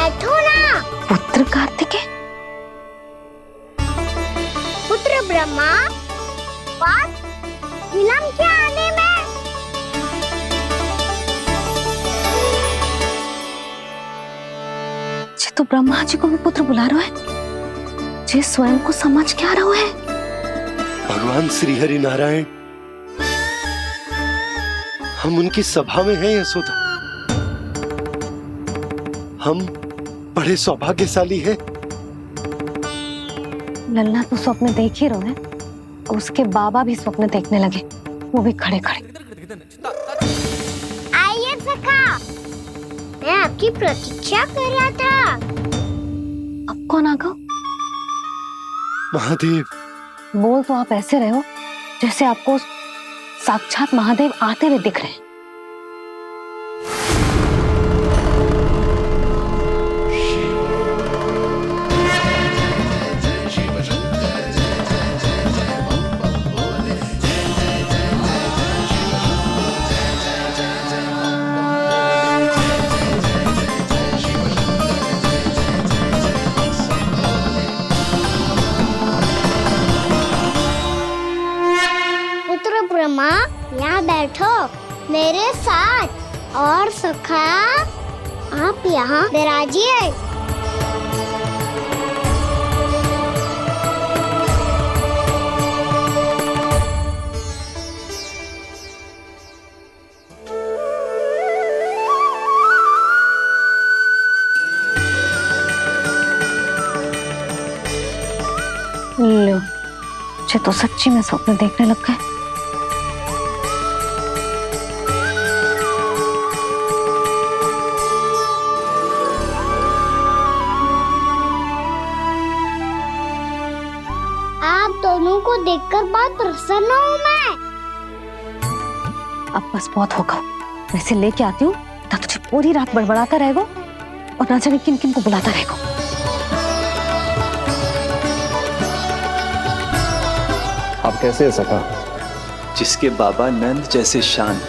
बैठो ना। पुत्र कार्तिकेय, पुत्र ब्रह्मा, बात विलंब क्या आने में? जे तो ब्रह्मा जी को भी पुत्र बुला रहा है, जे स्वयं को समझ क्या रहा है। भगवान श्री हरि नारायण, हम उनकी सभा में हैं यशोदा। हम बड़े सौभाग्यशाली हैं। लल्ला तो स्वप्न देख ही रहे हैं, उसके बाबा भी स्वप्न देखने लगे, वो भी खड़े खड़े। आइए सखा, मैं आपकी प्रतीक्षा कर रहा था। अब कौन आ गया? महादेव। बोल तो आप ऐसे रहे हो जैसे आपको साक्षात महादेव आते हुए दिख रहे हैं। ब्रह्मा, यहाँ बैठो मेरे साथ। और सखा, आप यहाँ विराजिए। लो, मुझे तो सच्ची में स्वप्न देखने लग गए। आप दोनों को देखकर बहुत प्रसन्न हूँ मैं। अब बस बहुत होगा, वैसे लेके आती हूँ ना, तुझे पूरी रात बड़बड़ाता रहेगा और ना जाने किन किन को बुलाता रहेगा। आप कैसे है सखा? जिसके बाबा नंद जैसे शान,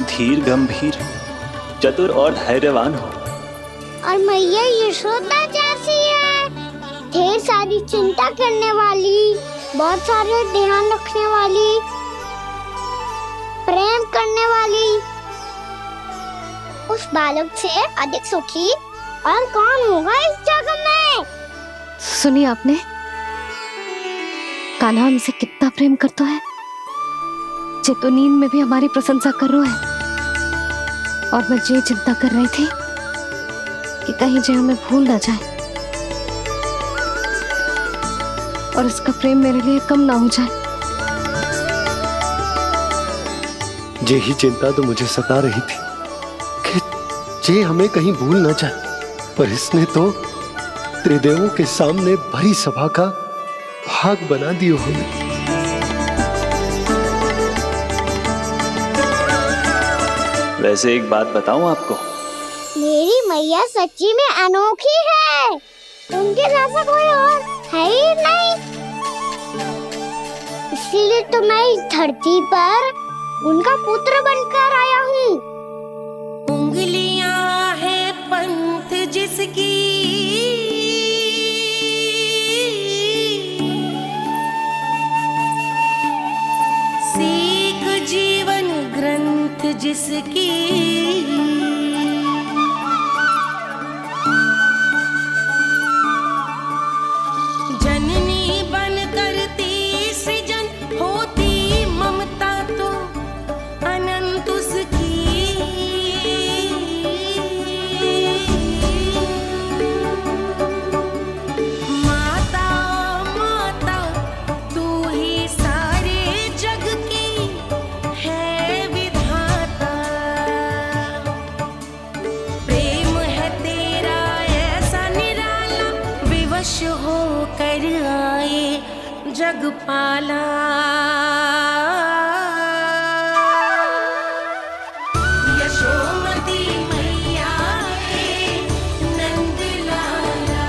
धीर गंभीर, चतुर और धैर्यवान हो, और मैया यशोदा जैसी है, ढेर सारी चिंता करने वाली, बहुत सारे ध्यान रखने वाली, प्रेम करने वाली। उस बालक से अधिक सुखी और कौन होगा इस जगत में? सुनिए आपने, कान्हा हमसे कितना प्रेम करता है, जे तो नींद में भी हमारी प्रशंसा कर रहा है। और मैं ये चिंता कर रही थी कि कहीं जे हमें भूल ना जाए और इसका प्रेम मेरे लिए कम ना हो जाए। यही चिंता तो मुझे सता रही थी कि जे हमें कहीं भूल ना जाए, पर इसने तो त्रिदेवों के सामने भरी सभा का भाग बना दियो हमें। वैसे एक बात बताऊं आपको, मेरी मैया सच्ची में अनोखी है, उनके जैसा कोई और है ही नहीं। इसलिए तो मैं इस धरती पर उनका पुत्र बनकर आया हूँ। उंगलियां है पंथ जिसकी, सीख जीवन ग्रंथ जिसकी, जननी बन करती सृजन होती ममता तो अनंत उसकी। माता माता तू ही सारे जग की है विधाता, प्रेम है तेरा ऐसा निराला, विवश हो कर आए जग पाला। यशोमती मैया के नंद लाला,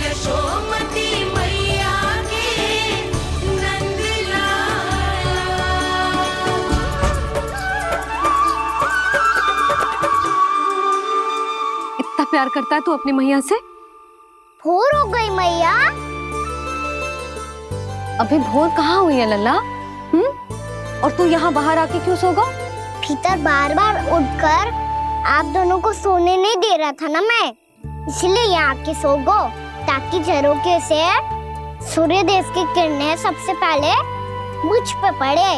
यशोमती मैया के नंद लाला। प्यार करता है तू अपनी मैया से? भोर हो गई मैया। अभी भोर कहाँ हुई है लल्ला? और तू यहाँ बाहर आके क्यों सो गया? भीतर बार बार उठकर आप दोनों को सोने नहीं दे रहा था ना मैं, इसलिए यहाँ आके सो गो, ताकि झरोके से सूर्य देव की किरणें सबसे पहले मुझ पे पड़े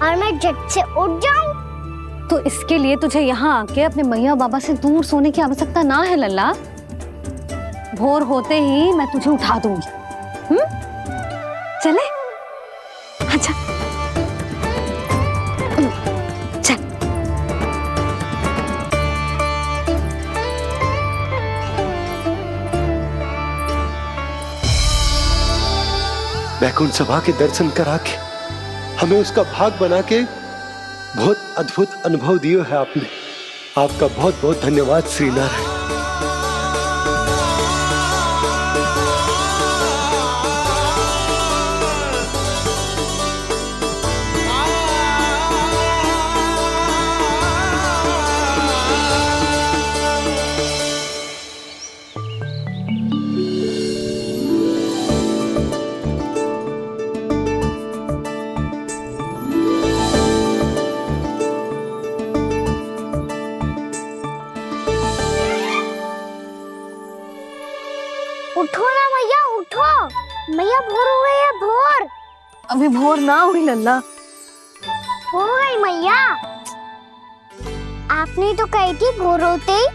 और मैं झट से उठ जाऊं। तो इसके लिए तुझे यहाँ आके अपने मैया बाबा से दूर सोने की आवश्यकता ना है लल्ला। भोर होते ही मैं तुझे उठा दूंगी। चले? अच्छा चल। वैकुंठ सभा के दर्शन करा के हमें उसका भाग बना के बहुत अद्भुत अनुभव दिए है आपने। आपका बहुत बहुत धन्यवाद श्री नारायण। उठो ना मैया, उठो। मैया भोर हो गई है, भोर अभी भोर ना हुई लल्ला। हो गई मैया। आपने तो कही थी भोर होते ही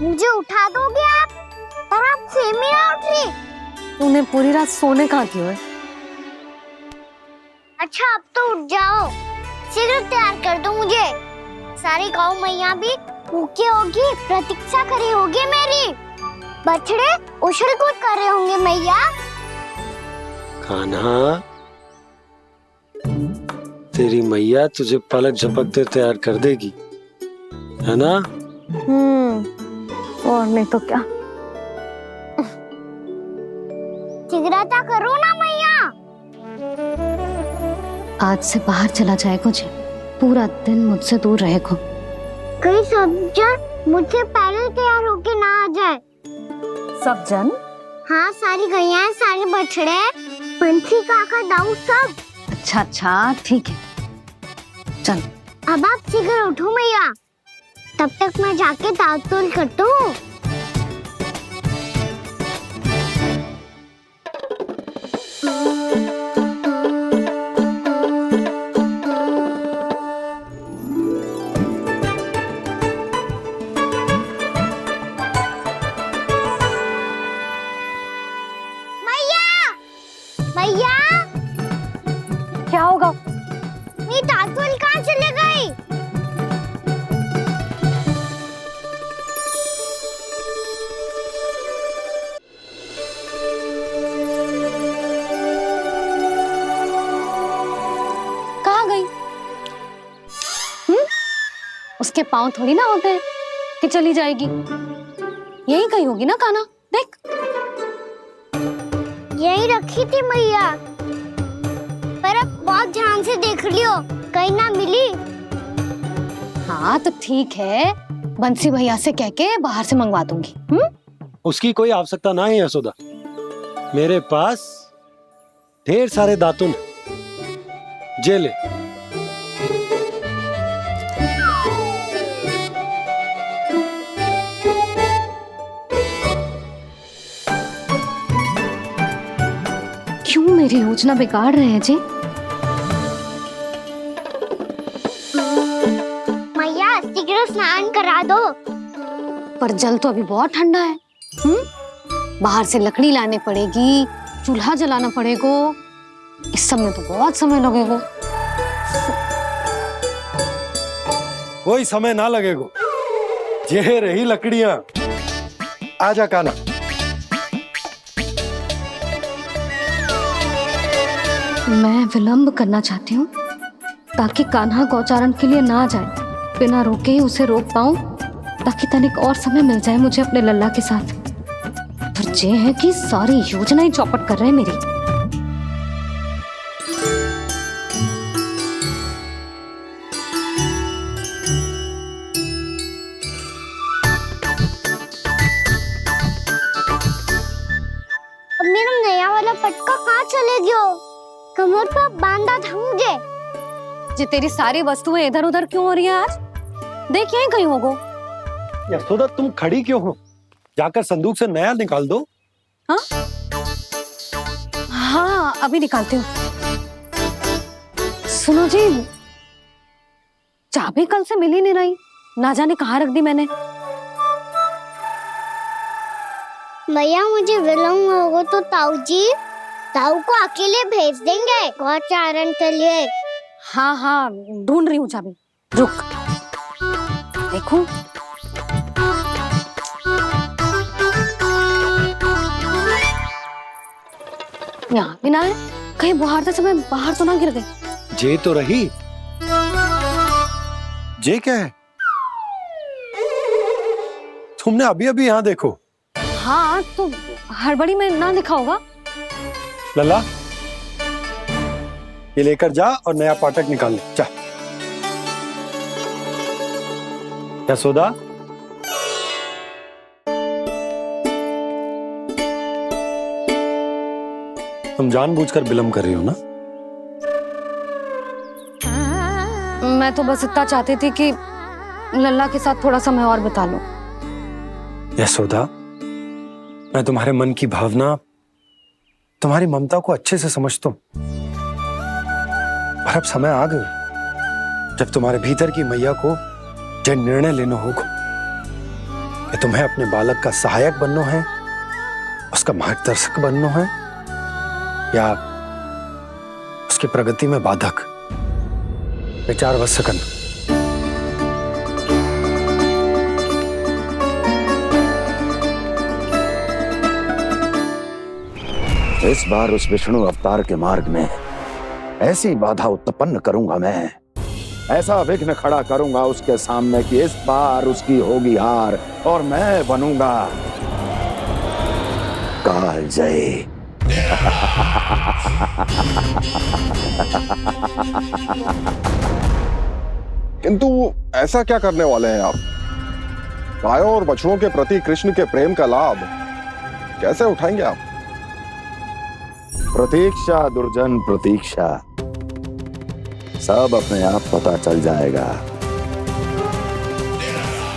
मुझे उठा दोगे आप, पर आप सेम ही ना उठ रही। तूने पूरी रात सोने कहाँ की है? अच्छा अब तो उठ जाओ, शीघ्र तैयार कर दो मुझे। सारी गाँव मैया भी भूखी होगी, प्रतीक्षा करी होगी मेरी। बछड़े उछल कूद कर रहे होंगे मैया। कान्हा, तेरी मैया तुझे पलक झपकते तैयार कर देगी, है ना? और नहीं तो क्या। शीघ्रता करो ना मैया। आज से बाहर चला जाएगा जी, पूरा दिन मुझसे दूर रहेगा। कहीं सब जन मुझसे पहले तैयार होके ना आ जाए। सब जन? हाँ, सारी गैया, सारे बछड़े, पंछी, काका, दाऊ सब। अच्छा अच्छा ठीक है, चल। अब आप शीघ्र उठो मैया, तब तक मैं जाके ताल-तोल करता हूँ। मैया, क्या होगा? मेरी ताल-तोल कहाँ चले गई? कहाँ गई? उसके पाँव थोड़ी ना होते हैं कि चली जाएगी। यही कहीं होगी ना कान्हा, देख। यही रखी थी मैया, पर अब बहुत ध्यान से देख लियो, कहीं ना मिली। हाँ तो ठीक है, बंसी भैया से कह के बाहर से मंगवा दूंगी। उसकी कोई आवश्यकता ना है यशोदा, मेरे पास ढेर सारे दातुन जे ले। क्यों मेरी योजना बिगाड़ रहे हैं जी? मैया शीघ्र स्नान करा दो। पर जल तो अभी बहुत ठंडा है। बाहर से लकड़ी लाने पड़ेगी, चूल्हा जलाना पड़ेगा। इस सब में तो बहुत समय लगेगा। कोई समय ना लगेगा, ये रही लकड़ियां। आजा कान्हा। मैं विलंब करना चाहती हूँ ताकि कान्हा गौचारण के लिए ना जाए, बिना रोके ही उसे रोक पाऊं, ताकि तनिक और समय मिल जाए मुझे अपने लल्ला के साथ। पर ये है कि सारी योजना ही चौपट कर रहे हैं मेरी। कमर पर बांधा था मुझे। जी तेरी सारी वस्तुएं इधर उधर क्यों हो रही है आज? देख यहीं कहीं होगो। यशोदा तुम खड़ी क्यों हो? जाकर संदूक से नया निकाल दो। हाँ हाँ अभी निकालती हूँ। सुनो जी, चाबी कल से मिल ही नहीं रही, ना जाने कहाँ रख दी मैंने। भैया मुझे विलम्ब होगा तो ताऊ को अकेले भेज देंगे गौचारण के लिए। हाँ हाँ ढूंढ रही हूँ चाबी, रुक। देखूं यहाँ भी ना है, कहीं बुहारते समय बाहर तो ना गिर गई। जे तो रही। जे क्या है? तुमने अभी अभी यहाँ देखो। हाँ तो हड़बड़ी में ना लिखा होगा। लल्ला ये लेकर जा और नया पाठक निकाल ले जा। यशोदा तुम जानबूझकर विलम्ब कर रही हो ना? मैं तो बस इतना चाहती थी कि लल्ला के साथ थोड़ा समय और बिता लूं। यशोदा मैं तुम्हारे मन की भावना, तुम्हारी ममता को अच्छे से समझता हूं, पर अब समय आ गया जब तुम्हारे भीतर की मैया को जो निर्णय लेना होगा कि तुम्हें अपने बालक का सहायक बनना है, उसका मार्गदर्शक बनना है, या उसकी प्रगति में बाधक। विचार अवश्य करना। इस बार उस विष्णु अवतार के मार्ग में ऐसी बाधा उत्पन्न करूंगा मैं, ऐसा विघ्न खड़ा करूंगा उसके सामने कि इस बार उसकी होगी हार और मैं बनूंगा कालजयी। किंतु ऐसा क्या करने वाले हैं आप? गायों और बछड़ों के प्रति कृष्ण के प्रेम का लाभ कैसे उठाएंगे आप? प्रतीक्षा दुर्जन प्रतीक्षा, सब अपने आप पता चल जाएगा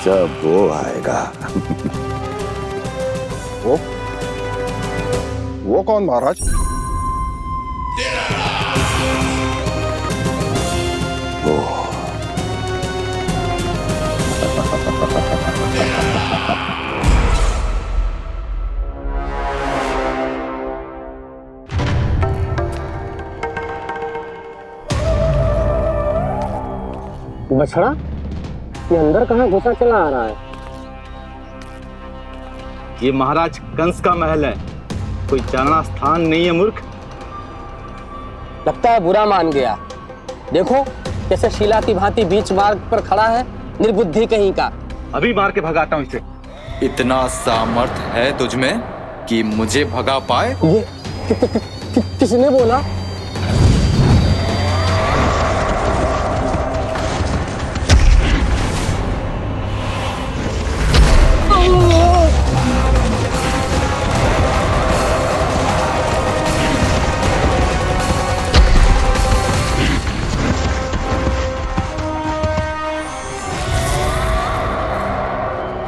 जब वो आएगा। वो कौन महाराज? वो बछड़ा ये अंदर कहाँ घुसा चला आ रहा है? ये महाराज कंस का महल है, कोई जाना स्थान नहीं है मूर्ख। लगता है बुरा मान गया। देखो कैसे शिला की भांति बीच मार्ग पर खड़ा है, निर्बुद्धि कहीं का। अभी मार के भगाता हूँ इसे। इतना सामर्थ है तुझमें कि मुझे भगा पाए? ये किसने बोला?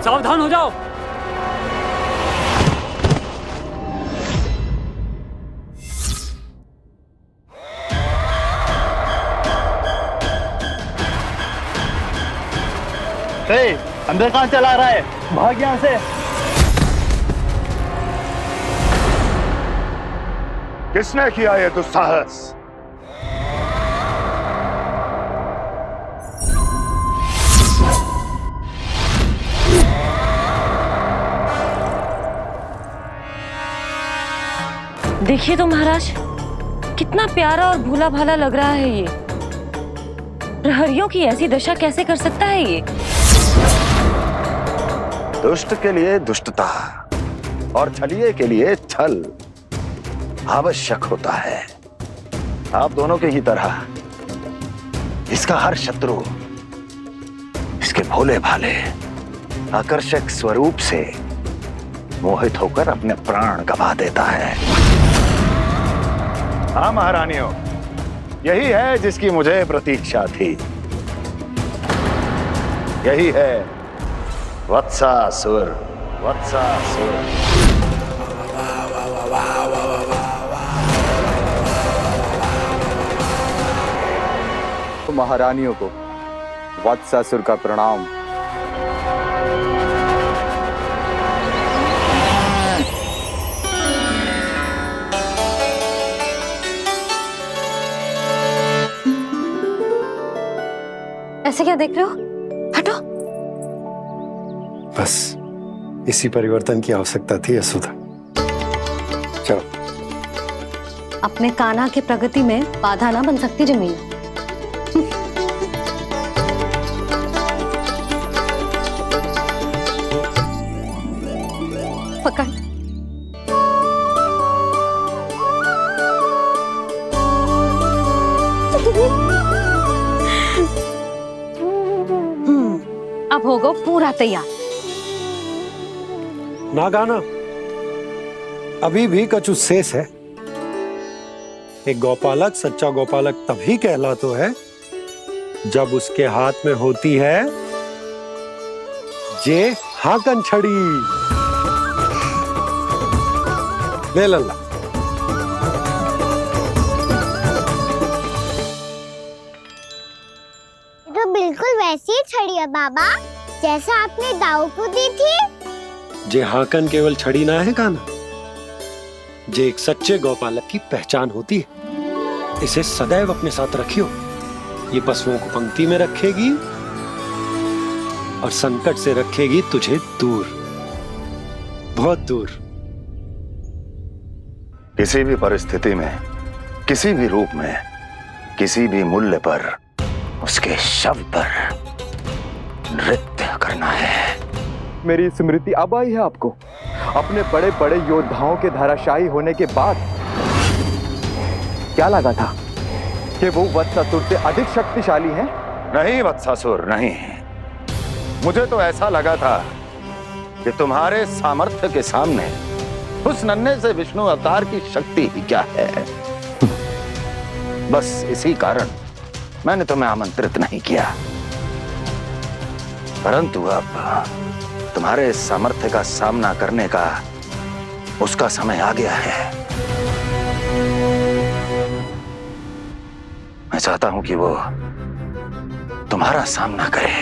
सावधान हो जाओ। अंदर कहाँ चला रहा है? भाग यहाँ से। किसने किया ये दुस्साहस? देखिए तो महाराज, कितना प्यारा और भोला भाला लग रहा है ये। प्रहरियों की ऐसी दशा कैसे कर सकता है ये? दुष्ट के लिए दुष्टता और छलिए के लिए छल आवश्यक होता है। आप दोनों के ही तरह इसका हर शत्रु इसके भोले भाले आकर्षक स्वरूप से मोहित होकर अपने प्राण गंवा देता है। हाँ महारानियों, यही है जिसकी मुझे प्रतीक्षा थी। यही है वत्सासुर। वत्सासुर। महारानियों को वत्सासुर का प्रणाम। ऐसे क्या देख रहे हो? हटो। बस इसी परिवर्तन की आवश्यकता थी यशोदा। चलो। अपने कान्हा की प्रगति में बाधा ना बन सकती जमीन। पकड़। अब होगा पूरा तैयार। ना गाना, अभी भी कछु शेष है। एक गौपालक सच्चा गौपालक तभी कहलाता है जब उसके हाथ में होती है जे हाकन छड़ी। ले लल्ला। ये तो बिल्कुल वैसी ही छड़ी है बाबा जैसा आपने दाऊ को दी थी। जे हाकन केवल छड़ी ना है कान्हा, जे एक सच्चे गौपालक की पहचान होती है। इसे सदैव अपने साथ रखियो। ये पशुओं को पंक्ति में रखेगी और संकट से रखेगी तुझे दूर, बहुत दूर। किसी भी परिस्थिति में, किसी भी रूप में, किसी भी मूल्य पर उसके शव पर नृत्य करना है। मेरी स्मृति अब आई है आपको? अपने बड़े बड़े योद्धाओं के धराशायी होने के बाद क्या लगा था कि वो वत्सासुर से अधिक शक्तिशाली हैं? नहीं वत्सासुर, नहीं। मुझे तो ऐसा लगा था कि तुम्हारे सामर्थ्य के सामने उस नन्हे से विष्णु अवतार की शक्ति ही क्या है। बस इसी कारण मैंने तुम्हें आमंत्रित नहीं किया। परंतु अब तुम्हारे सामर्थ्य का सामना करने का उसका समय आ गया है। मैं चाहता हूं कि वो तुम्हारा सामना करे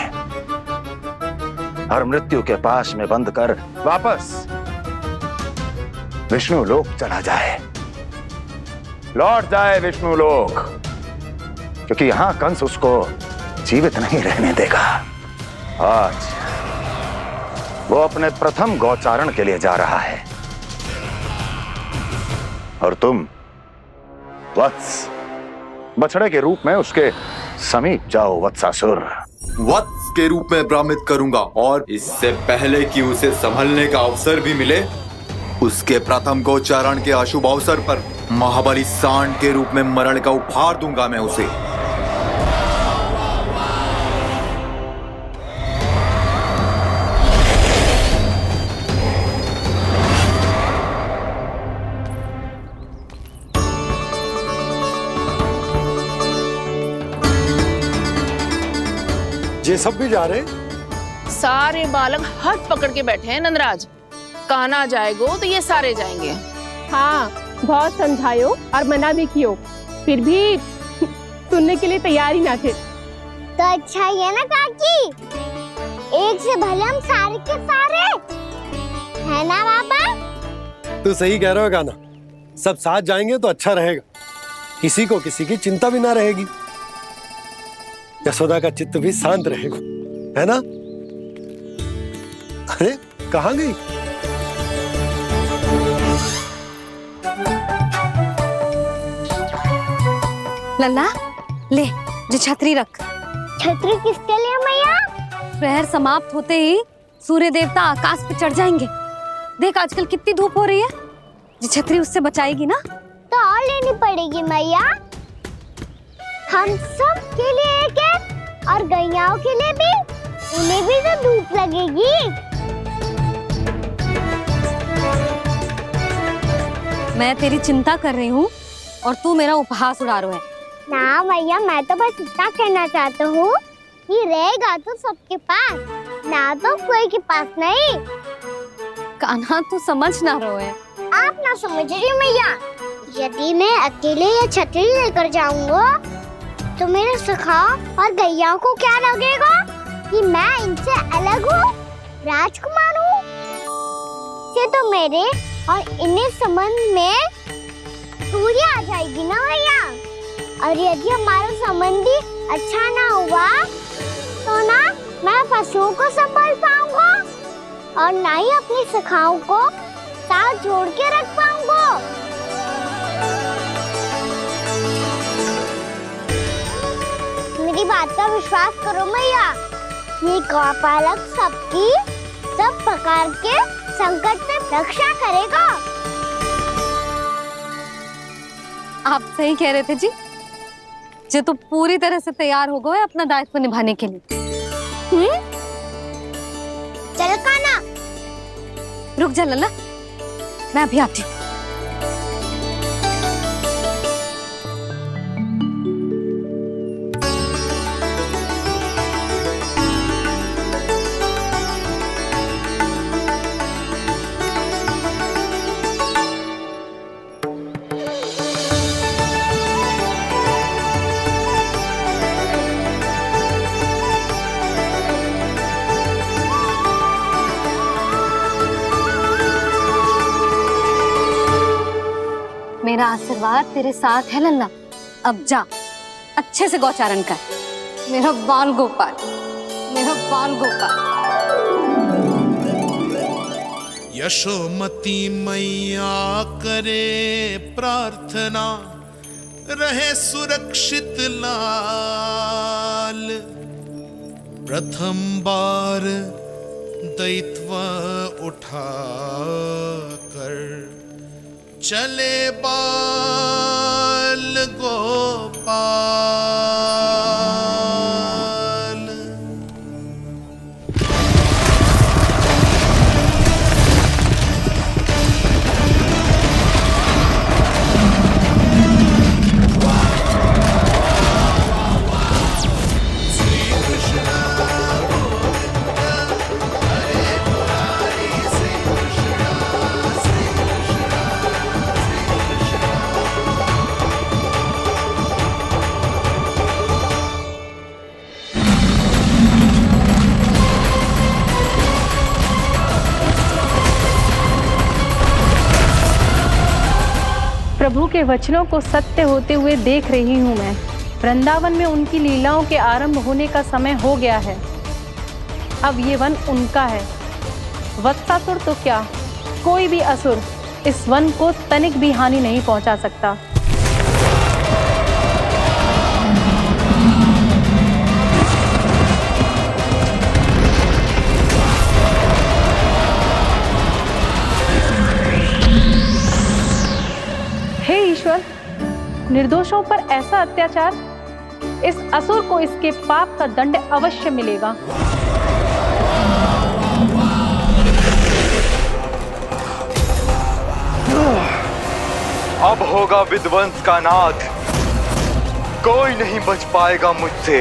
और मृत्यु के पाश में बंद कर वापस विष्णु लोक चला जाए, लौट जाए विष्णु लोक, क्योंकि यहां कंस उसको जीवित नहीं रहने देगा। आज वो अपने प्रथम गौचारण के लिए जा रहा है और तुम वत्स बछड़े के रूप में उसके समीप जाओ वत्सासुर। वत्स के रूप में भ्रमित करूंगा और इससे पहले कि उसे संभलने का अवसर भी मिले, उसके प्रथम गोचारण के अशुभ अवसर पर महाबली सांड के रूप में मरण का उपहार दूंगा मैं उसे। ये सब भी जा रहे? सारे बालक हाथ पकड़ के बैठे हैं नंदराज। कान्हा जाएगो तो ये सारे जाएंगे। हाँ, बहुत समझायो और मना भी कियो, फिर भी सुनने के लिए तैयार ही ना थे। तो अच्छा ही है ना काकी, एक से भले हम सारे के सारे है ना बाबा। तू सही कह रहा हो गाना, सब साथ जाएंगे तो अच्छा रहेगा, किसी को किसी की चिंता भी ना रहेगी, यशोदा का चित्त भी शांत रहेगा, है ना? अरे कहाँ गई? लल्ला ले, जो छतरी रख। छतरी किसके लिए मैया? प्रहर समाप्त होते ही सूर्य देवता आकाश पे चढ़ जाएंगे। देख आजकल कितनी धूप हो रही है, जो छतरी उससे बचाएगी ना। तो और लेनी पड़ेगी मैया, हम सब के लिए एक एक और गैयाओं के लिए भी, उन्हें भी तो धूप लगेगी। मैं तेरी चिंता कर रही हूँ और तू मेरा उपहास उड़ा रहा है। ना भैया, मैं तो बस इतना कहना चाहता हूँ कि रहेगा तो सबके पास, ना तो कोई के पास नहीं। कान्हा तू समझ ना रहो है। आप ना समझ रही मैया, यदि मैं अकेले ये छतरी लेकर जाऊंगा तो मेरे सखा और गैया को क्या लगेगा कि मैं इनसे अलग हूँ, राजकुमार हूँ। ये तो मेरे और इन्हें संबंध में दूरी आ जाएगी ना भैया। और यदि हमारा संबंध ही अच्छा ना हुआ तो ना मैं पशुओं को संभाल पाऊंगा और ना ही अपनी सखाओं को साथ जोड़ के रख पाऊंगा। मेरी बात का विश्वास करो मैया, ये गौपालक सबकी सब प्रकार के संकट से रक्षा करेगा। आप सही कह रहे थे जी। जो तो पूरी तरह से तैयार हो गए अपना दायित्व निभाने के लिए। चल कान्हा। रुक जा लल्ला, मैं अभी आती हूँ। मेरा आशीर्वाद तेरे साथ है लल्ला। अब जा, अच्छे से गौचारण कर। मेरा बाल गोपाल, मेरा बाल गोपाल। यशोमती मैया करे प्रार्थना, रहे सुरक्षित लाल। प्रथम बार दैत्व उठा कर चले बाल गोपाल। प्रभु के वचनों को सत्य होते हुए देख रही हूँ मैं। वृंदावन में उनकी लीलाओं के आरंभ होने का समय हो गया है। अब ये वन उनका है। वत्सासुर तो क्या, कोई भी असुर इस वन को तनिक भी हानि नहीं पहुंचा सकता। हे ईश्वर, निर्दोषों पर ऐसा अत्याचार, इस असुर को इसके पाप का दंड अवश्य मिलेगा। अब होगा विध्वंस का नाद। कोई नहीं बच पाएगा मुझसे,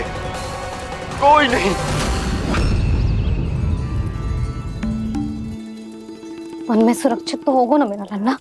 कोई नहीं। वन में सुरक्षित तो होगा ना मेरा लल्ला।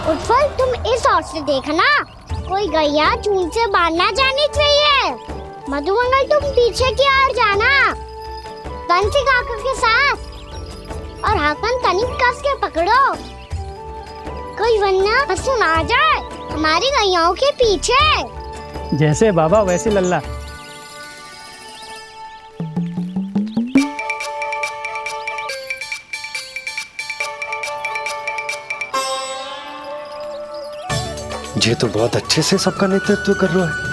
उत्पल, तुम इस ओर से देखना, कोई गैया चूल से बांधना जानी चाहिए। मधुमंगल तुम पीछे की ओर जाना कंसी काका के साथ, और हाकन तनिक कस के पकड़ो, कोई वरना पशु ना जाए हमारी गैयाओं के पीछे। जैसे बाबा वैसे लल्ला। ये तो बहुत अच्छे से सबका नेतृत्व कर रहा है।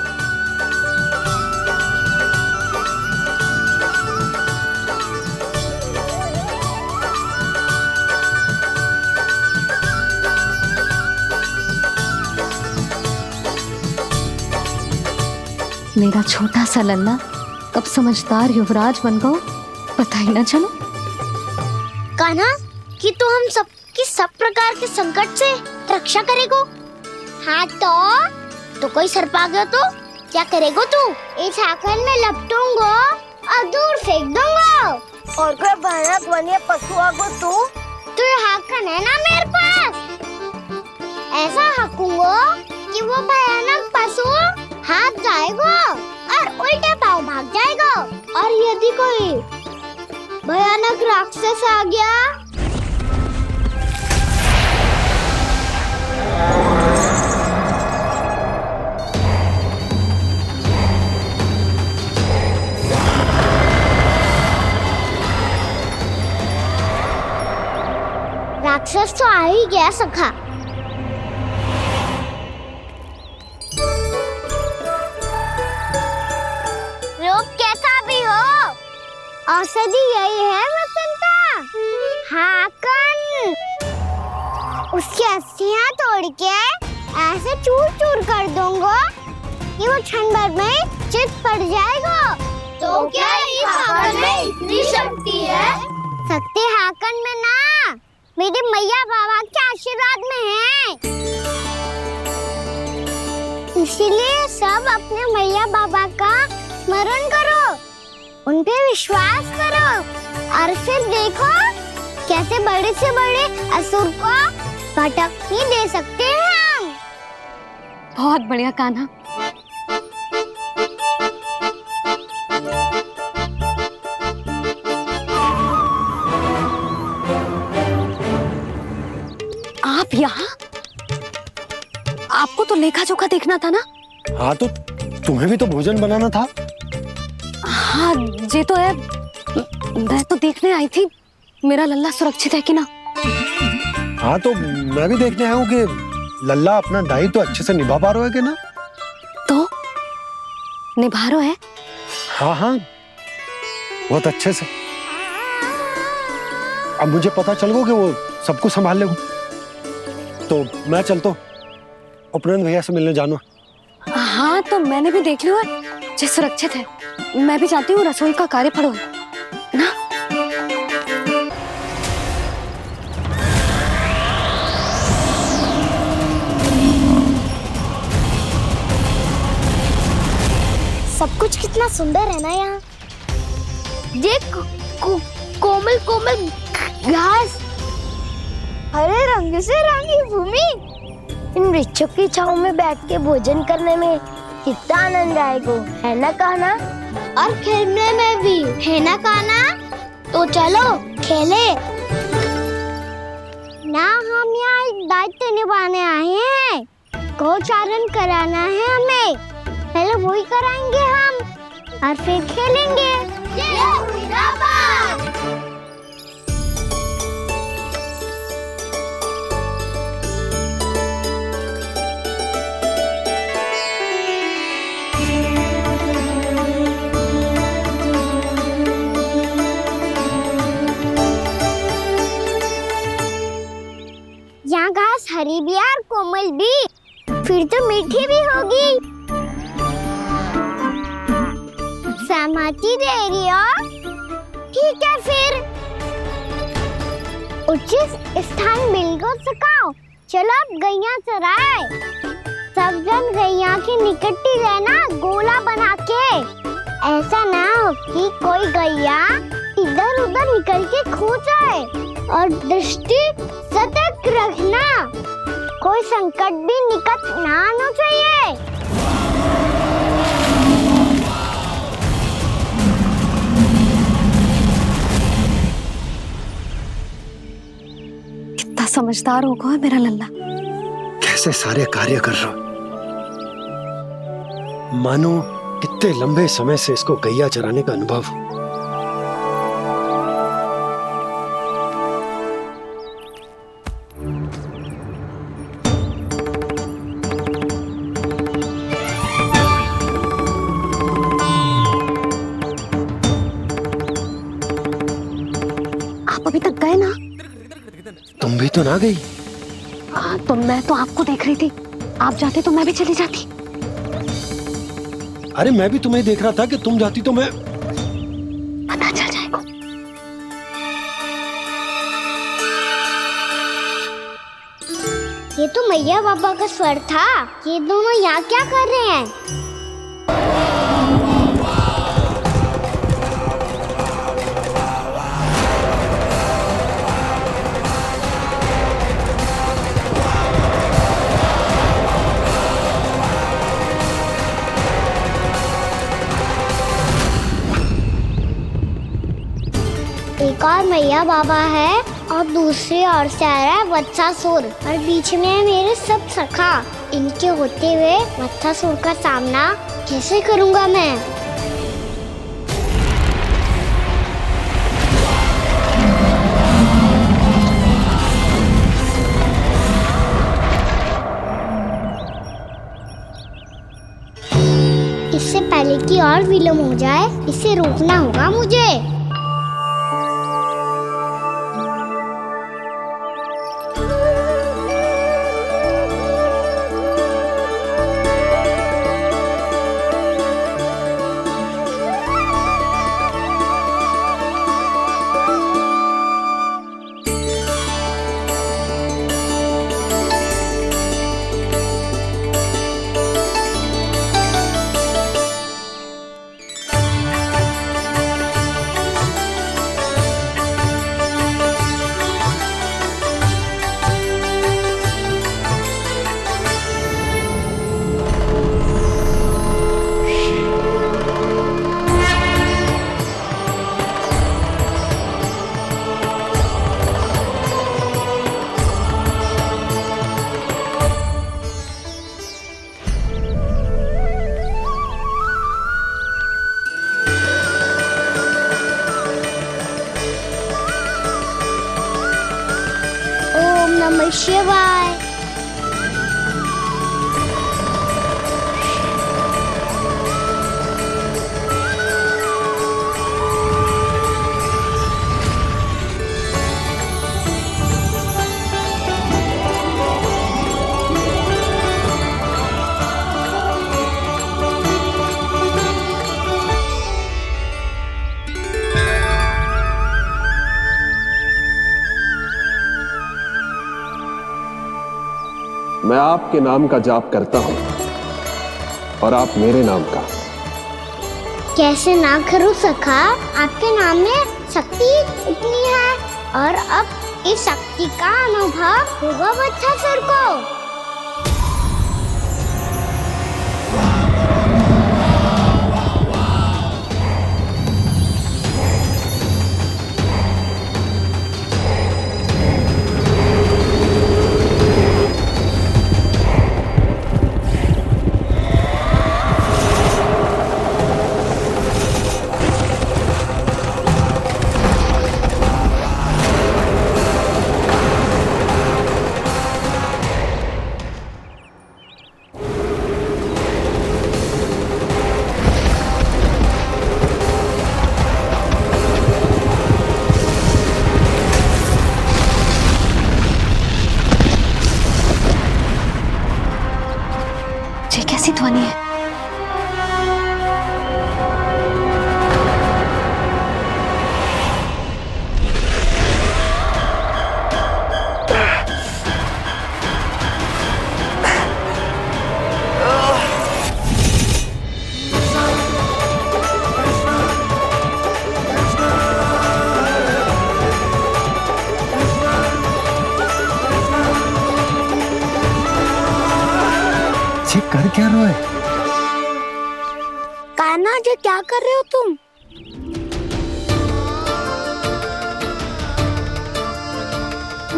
मेरा छोटा सा लल्ला कब समझदार युवराज बन गो पता ही ना चलो। कान्हा कि तू हम सबकी सब प्रकार के संकट से रक्षा करेगो। हाँ तो कोई सर्प आ गया तो क्या करेगो तू? इस हाकन में लपटूंगो और दूर फेंक दूंगा। और कोई भयानक वन्य पशु आगो तो ये हाकन है ना मेरे पास, ऐसा हाकूंगो कि वो भयानक पशु हाथ जाएगा और उल्टे पाँव भाग जाएगा। और यदि कोई भयानक राक्षस आ गया राक्षस तो आ ही गया सखा। रूप कैसा भी हो औषधि यही है वसंता। हाकन उसकी अस्थियां तोड़ के ऐसे चूर चूर कर दूंगा कि वो क्षण भर में चित पड़ जाएगा। तो क्या इस हाकन में इतनी शक्ति है? शक्ति हाकन में ना मेरे मैया बाबा के आशीर्वाद में है। इसीलिए सब अपने मैया बाबा का स्मरण करो, उन पे विश्वास करो और फिर देखो कैसे बड़े से बड़े असुर को भटक ही दे सकते हैं हम। बहुत बढ़िया कान्हा। आप यहाँ? आपको तो लेखा जोखा देखना था ना? हाँ तो तुम्हें भी तो भोजन बनाना था। हाँ ये तो है, मैं तो देखने आई थी मेरा लल्ला सुरक्षित है कि ना। हाँ तो मैं भी देखने आया हूँ कि लल्ला अपना दायित्व तो अच्छे से निभा पा रहा है कि ना। तो निभा रहा है? हाँ हाँ बहुत अच्छे से। अब मुझे पता चल गया कि वो सबको संभाल लेगा। तो मैं चलता हूँ, उपनंद भैया से मिलने जाना। हाँ तो मैंने भी देख लिया जो सुरक्षित है। मैं भी चाहती हूँ रसोई का कार्य पड़ो ना। सब कुछ कितना सुंदर है ना यहाँ। देख कोमल कोमल घास, हरे रंग से रंगी भूमि। इन वृक्षों की छांव में बैठ के भोजन करने में कितना आनंद आएगा, है ना कान्हा? और खेलने में भी, है ना कान्हा? तो चलो खेले ना। हम यहाँ एक दायित्व निभाने आए हैं, गोचारण कराना है हमें। पहले वही कराएंगे हम और फिर खेलेंगे। यहाँ घास हरी भी और कोमल भी, फिर तो मीठी भी होगी। सहमति दे रही हो? ठीक है फिर उचित स्थान मिलकर सकाओ। चलो अब गैया चराए। सब जन गैया के निकट ही रहना, गोला बना के। ऐसा ना हो कि कोई गैया इधर उधर निकल के खो जाए। और दृष्टि सतर्क रखना। कोई संकट भी निकट ना आना चाहिए। कितना समझदार होगा मेरा लल्ला। कैसे सारे कार्य कर रहा हूं, मानो कितने लंबे समय से इसको गैया चराने का अनुभव हो। आप अभी तक गए ना? तुम भी तो ना गई। तो मैं तो आपको देख रही थी, आप जाते तो मैं भी चली जाती। अरे मैं भी तुम्हें देख रहा था कि तुम जाती तो मैं। पता चल जाएगा। ये तो मैया बाबा का स्वर था। ये दोनों यहाँ क्या कर रहे हैं? एक और मैया बाबा है और दूसरी ओर से आ रहा है वत्सासुर और बीच में है मेरे सब सखा। इनके होते हुए वत्सासुर का सामना कैसे करूंगा मैं? इससे पहले कि और विलम्ब हो जाए, इसे रोकना होगा मुझे। ओम नमः शिवाय। मैं आपके नाम का जाप करता हूं और आप मेरे नाम का। कैसे ना करूं सखा? आपके नाम में शक्ति इतनी है और अब इस शक्ति का अनुभव होगा वत्सासुर को। क्या रोए? कान्हा जी क्या कर रहे हो तुम?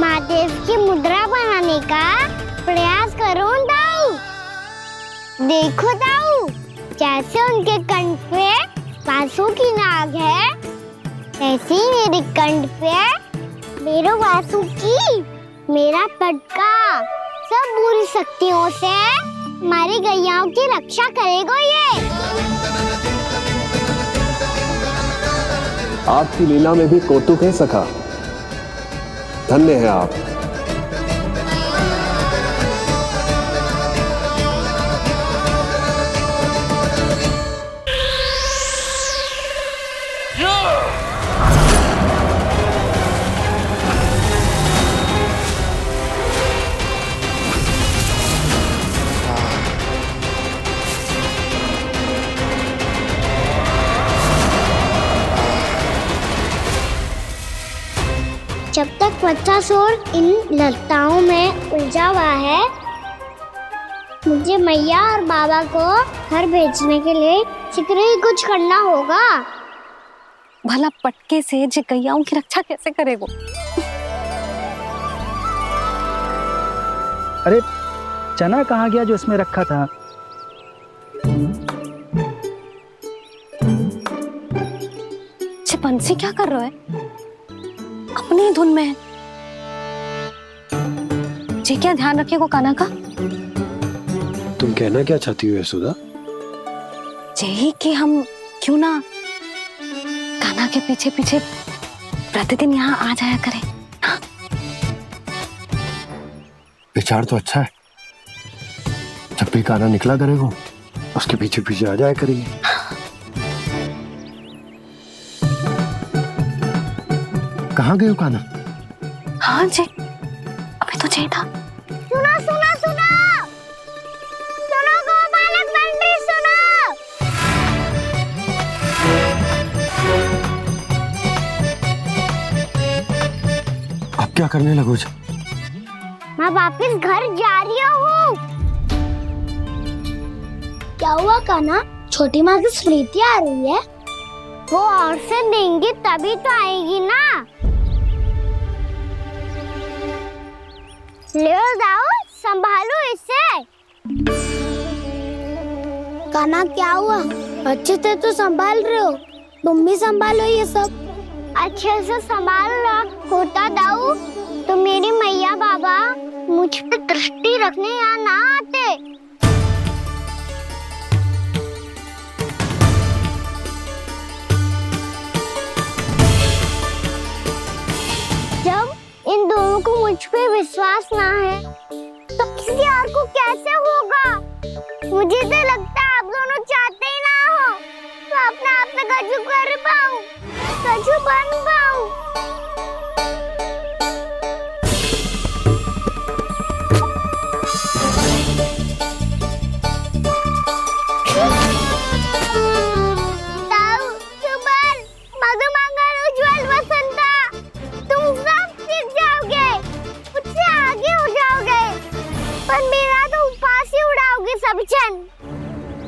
महादेव की मुद्रा बनाने का प्रयास करो दाऊ। देखो दाऊ, जैसे उनके कंठ पे वासु की नाग है, ऐसे ही मेरे कंठ पे मेरो वासु की मेरा पटका सब बुरी शक्तियों से हमारी गैयाओं की रक्षा करेगा ये। आपकी लीला में भी कौतुक है सखा, धन्य है आप। जब तक बच्चासुर इन लताओं में उलझा हुआ है, मुझे मैया और बाबा को घर भेजने के लिए शीघ्र ही कुछ करना होगा। भला पटके से जे गैयाओं की रक्षा कैसे करेगो? अरे चना कहाँ गया जो इसमें रखा था? बंसी क्या कर रहा है? अपनी धुन में है। जी क्या ध्यान रखिएगा कान्हा का। तुम कहना क्या चाहती हो यशोदा? यही कि हम क्यों ना कान्हा के पीछे पीछे प्रतिदिन यहाँ आ जाया करें। हाँ? विचार तो अच्छा है। जब भी कान्हा निकला करेगा उसके पीछे पीछे आ जाया करेंगे। कहाँ गए हो कान्हा? हाँ जी, अभी तो चाहिए था। सुनो सुनो सुनो सुनो गोपालक बंटी सुनो। अब क्या करने लगो? मैं वापस घर जा रही हूँ। क्या हुआ कान्हा? छोटी माँ की स्मृति आ रही है। वो और से देंगी तभी तो आएगी ना। ले जाओ, संभालो इसे। कान्हा क्या हुआ? अच्छे से तो संभाल रहे हो, तुम भी संभालो ये सब। अच्छे से संभाल होता दाऊ तो मेरी मैया बाबा मुझ पे दृष्टि रखने यहाँ ना आते। जब इन दोनों को मुझ पे विश्वास ना है तो किसी और को कैसे होगा? मुझे तो लगता है आप दोनों चाहते ही ना हो तो अपने आप में गजू कर पाऊं, गजू बन पाऊं।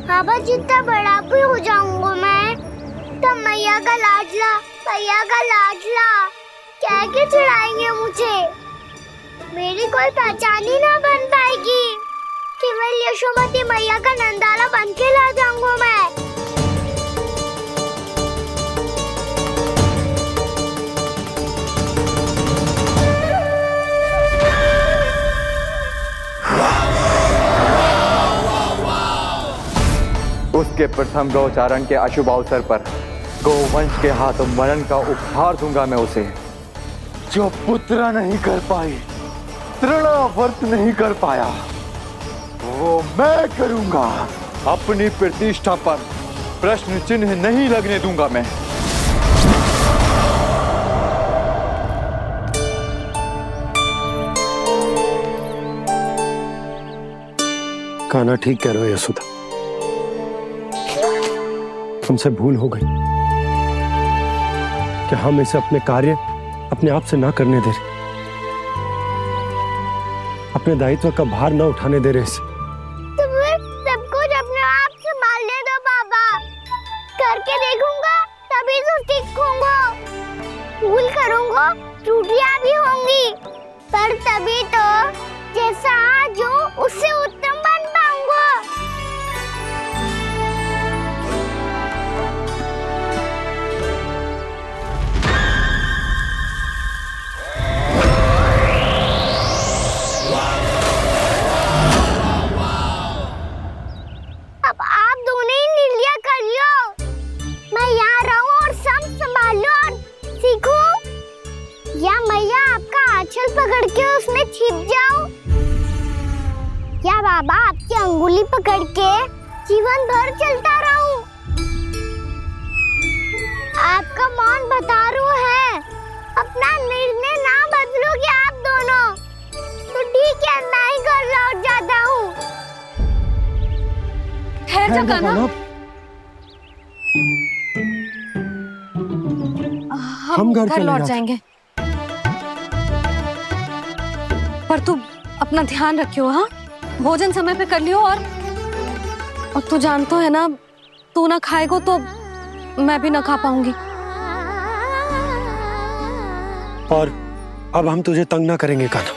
बाबा जितना बड़ा भी हो जाऊंगा मैं तो मैया का लाडला कह के चिढ़ाएंगे मुझे। मेरी कोई पहचान ही ना बन पाएगी। केवल यशोमती मैया का नंदाला बन के ला जाऊंगा मैं। उसके प्रथम गौचारण के अशुभ अवसर पर गोवंश के हाथों मरण का उपहार दूंगा मैं उसे। जो पुत्र नहीं कर पाई, तृणावर्त नहीं कर पाया, वो मैं करूंगा। अपनी प्रतिष्ठा पर प्रश्न चिन्ह नहीं लगने दूंगा मैं। कान्हा ठीक कह रहे हो यशोदा, तुमसे भूल हो गई कि हम इसे अपने कार्य अपने आप से ना करने दे रहे, अपने दायित्व का भार ना उठाने दे रहे इसे। तो फिर सबको सीखूंगा, भूल करूंगा, त्रुटियां भी होंगी, पर तभी तो जैसा आज हूँ उससे उत्तम बन पाऊंगा। अब आप दोनों ही निर्णय कर लो, मैं यहाँ रहूं और सब संभालूं और सीखूं, या मैया आपका आंचल पकड़ के उसमें छिप जाऊं, या बाबा आपकी अंगुली पकड़ के जीवन भर चलता रहूं। आपका मौन बतारू है, अपना निर्णय ना बदलोगे आप दोनों तो ठीक है, मैं ही घर लौट जाता हूँ। ठहर जा कान्हा, हम घर लौट जाएंगे, पर तू अपना ध्यान रखियो। हाँ, भोजन समय पे कर लियो, और तू जानतो है ना, तू ना खाएगो तो मैं भी ना खा पाऊंगी। और अब हम तुझे तंग ना करेंगे कान्हा,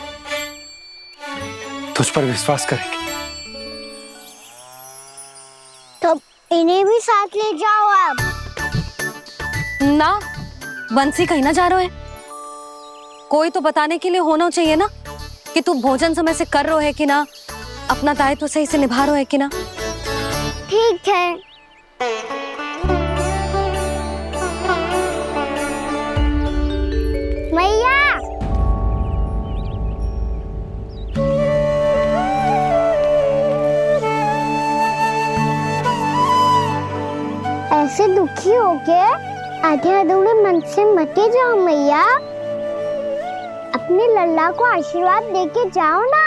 तुझ पर विश्वास करेंगे। तो इन्हें भी साथ ले जाओ आप। ना, बंसी कहीं ना जा रहे है, कोई तो बताने के लिए होना चाहिए ना कि तू भोजन समय से कर रहे है कि ना, अपना दायित्व सही से निभा रहे है कि ना। ठीक है। मैया, ऐसे दुखी होके आधे अधूरे मन से मत जाओ मैया, अपने लल्ला को आशीर्वाद देके जाओ ना।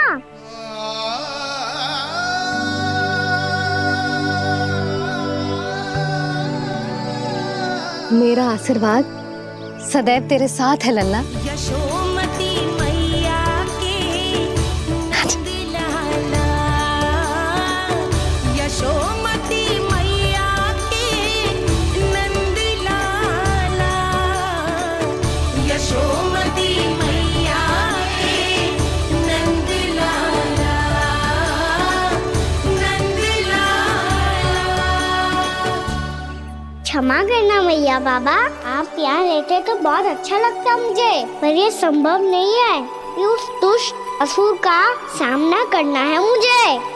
मेरा आशीर्वाद सदैव तेरे साथ है लल्ला। यशोमती मैया के नंद लाला, यशोमती मैया के नंद लाला, यशोमती मैया के नंद लाला, नंद लाला। क्षमा करना मैया बाबा, आप यहाँ रहते तो बहुत अच्छा लगता मुझे, पर ये संभव नहीं है कि उस दुष्ट असुर का सामना करना है मुझे।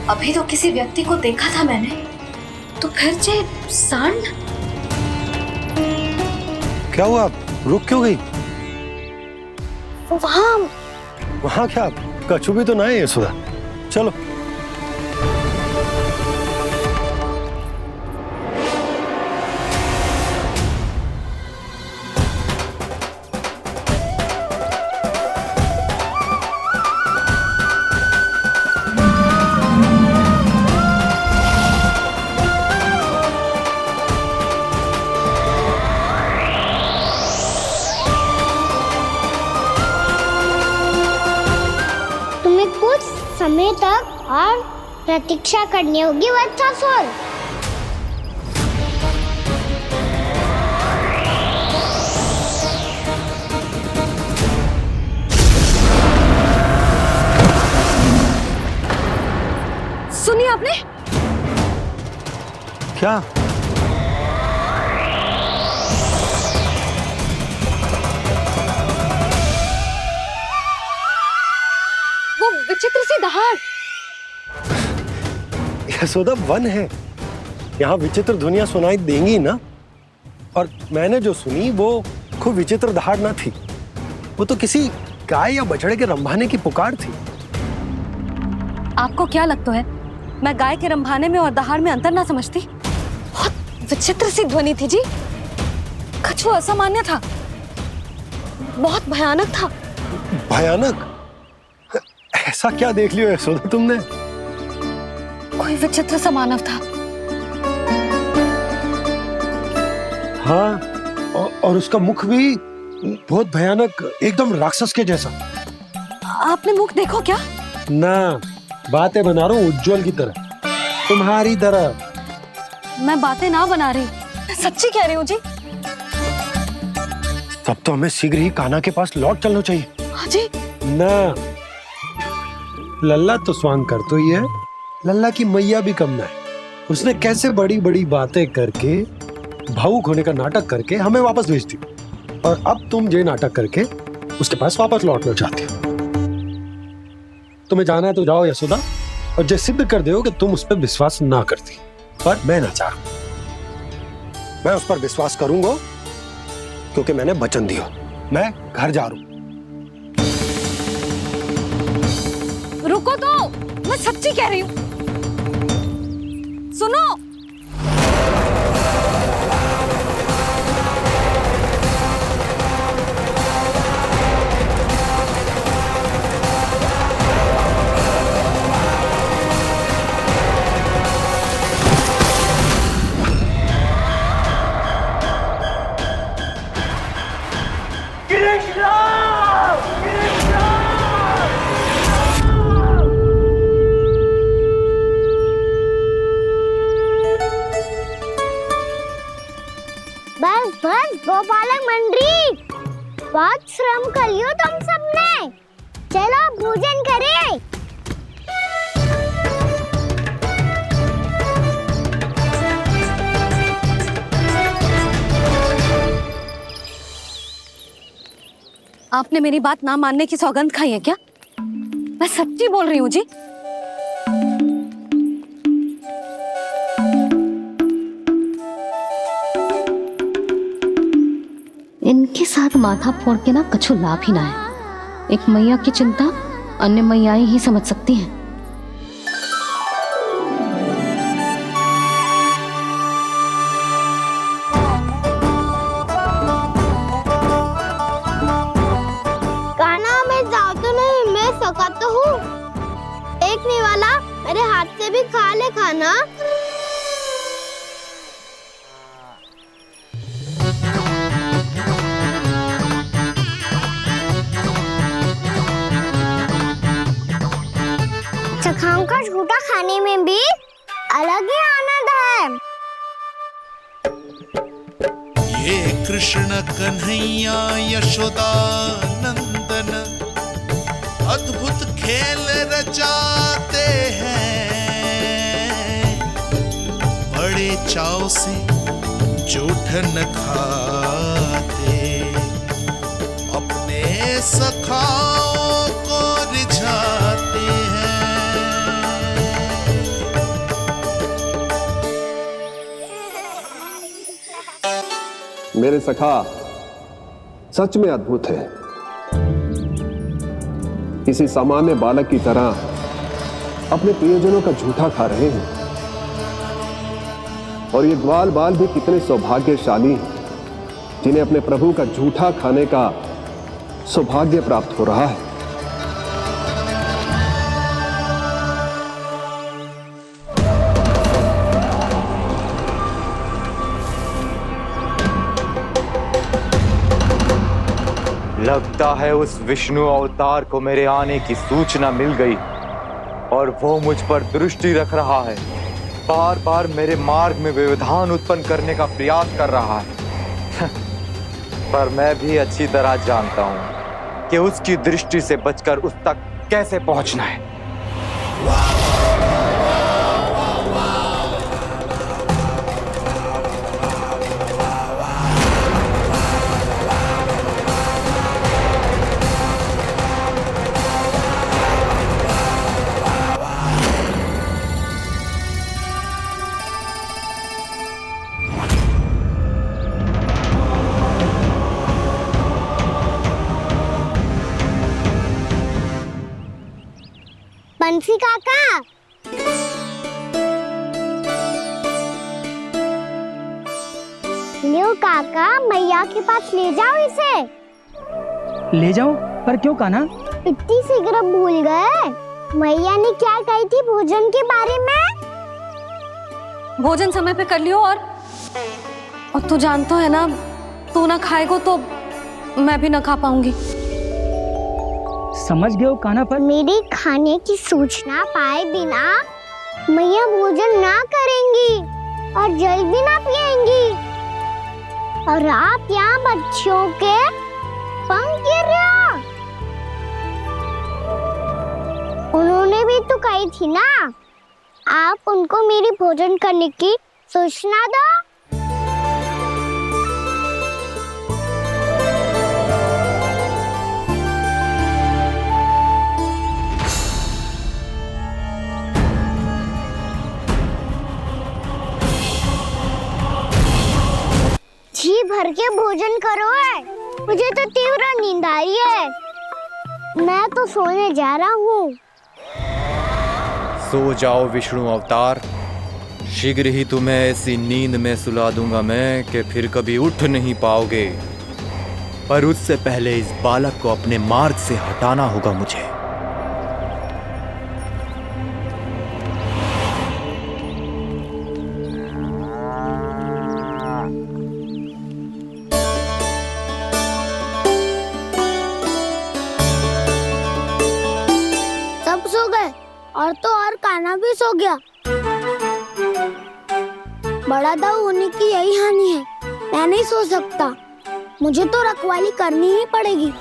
अभी तो किसी व्यक्ति को देखा था मैंने, तो फिर से सांड। क्या हुआ, रुक क्यों गई? वहाँ क्या, कछु भी तो ना है यशोदा, चलो। समय तक और प्रतीक्षा करनी होगी वत्सासुर। सुनिए आपने क्या? वो विचित्र सी दहाड़। यशोदा वन है, यहाँ विचित्र ध्वनियां सुनाई देंगी ना। और मैंने जो सुनी वो खूब विचित्र दहाड़ ना थी, वो तो किसी गाय या बछड़े के रंभाने की पुकार थी। आपको क्या लगता है मैं गाय के रंभाने में और दहाड़ में अंतर ना समझती? बहुत विचित्र सी ध्वनि थी जी, कुछ वो असामान्य था, बहुत भयानक था। भयानक? ऐसा क्या देख लियो यशोदा तुमने? कोई विचित्र सा मानव था। हाँ, और उसका मुख भी बहुत भयानक, एकदम राक्षस के जैसा। आपने मुख देखो क्या? ना, बातें बना रहा हूँ उज्जवल की तरह, तुम्हारी तरह। मैं बातें ना बना रही, मैं सच्ची कह रही हूँ जी। तब तो हमें शीघ्र ही कान्हा के पास लौट चलना चाहिए। हाँ जी। ना, लल्ला तो स्वांग कर तो ही है, लल्ला की मैया भी कम ना है। उसने कैसे बड़ी बड़ी बातें करके, भावुक होने का नाटक करके हमें वापस भेज दी, और अब तुम ये नाटक करके उसके पास वापस लौटना चाहते हो। तुम्हें जाना है तो जाओ यशोदा, और ये सिद्ध कर दो कि तुम उस पर विश्वास ना करती। पर मैं ना चाह, मैं उस पर विश्वास करूंगा क्योंकि मैंने वचन दिया। मैं घर जा रहा हूं। रुको तो, मैं सच्ची कह रही हूँ, सुनो। बस बस गोपालक मंडली, बहुत श्रम कर लियो तुम सबने, चलो भोजन करें। आपने मेरी बात ना मानने की सौगंध खाई है क्या? मैं सच्ची बोल रही हूँ जी। इनके साथ माथा फोड़ के ना कछु लाभ ही ना है। एक मैया की चिंता अन्य मैयाएं ही समझ सकती हैं। कान्हा मैं जाऊँ तो नहीं, मैं सका तो हूँ। एक नहीं वाला मेरे हाथ से भी खा ले खाना। चखाओं का झूठा खाने में भी अलग ही आनंद है। ये कृष्ण कन्हैया यशोदा नंदन अद्भुत खेल रचाते हैं, बड़े चाव से जूठन खाते, अपने सखाओं को रिझाते हैं। मेरे सखा सच में अद्भुत है। किसी सामान्य बालक की तरह अपने प्रियजनों का झूठा खा रहे हैं, और ये ग्वाल बाल भी कितने सौभाग्यशाली हैं जिन्हें अपने प्रभु का झूठा खाने का सौभाग्य प्राप्त हो रहा है। लगता है उस विष्णु अवतार को मेरे आने की सूचना मिल गई और वो मुझ पर दृष्टि रख रहा है। बार बार मेरे मार्ग में व्यवधान उत्पन्न करने का प्रयास कर रहा है। पर मैं भी अच्छी तरह जानता हूं कि उसकी दृष्टि से बचकर उस तक कैसे पहुंचना है। तुलसी काका। लियो काका, मैया के पास ले जाओ इसे। ले जाओ? पर क्यों कान्हा? इतनी शीघ्र भूल गए? मैया ने क्या कही थी भोजन के बारे में? भोजन समय पे कर लियो। और तू जानता है ना, तू ना खाएगा तो मैं भी ना खा पाऊंगी। समझ गए हो कान्हा? पर मेरी खाने की सूचना पाए बिना मैया भोजन ना करेंगी और जल भी ना पिएंगी। और आप यहाँ बच्चों के पंख गिर रहे हो। उन्होंने भी तो कही थी ना, आप उनको मेरी भोजन करने की सूचना दो। जी भर के भोजन करो है, मुझे तो तीव्र नींद आई है। मैं तो सोने जा रहा हूँ। सो जाओ विष्णु अवतार, शीघ्र ही तुम्हें ऐसी नींद में सुला दूंगा मैं कि फिर कभी उठ नहीं पाओगे। पर उससे पहले इस बालक को अपने मार्ग से हटाना होगा मुझे। सब सो गए और तो और कान्हा भी सो गया। बड़ा दाऊ होने की यही हानि है। मैं नहीं सो सकता, मुझे तो रखवाली करनी ही पड़ेगी।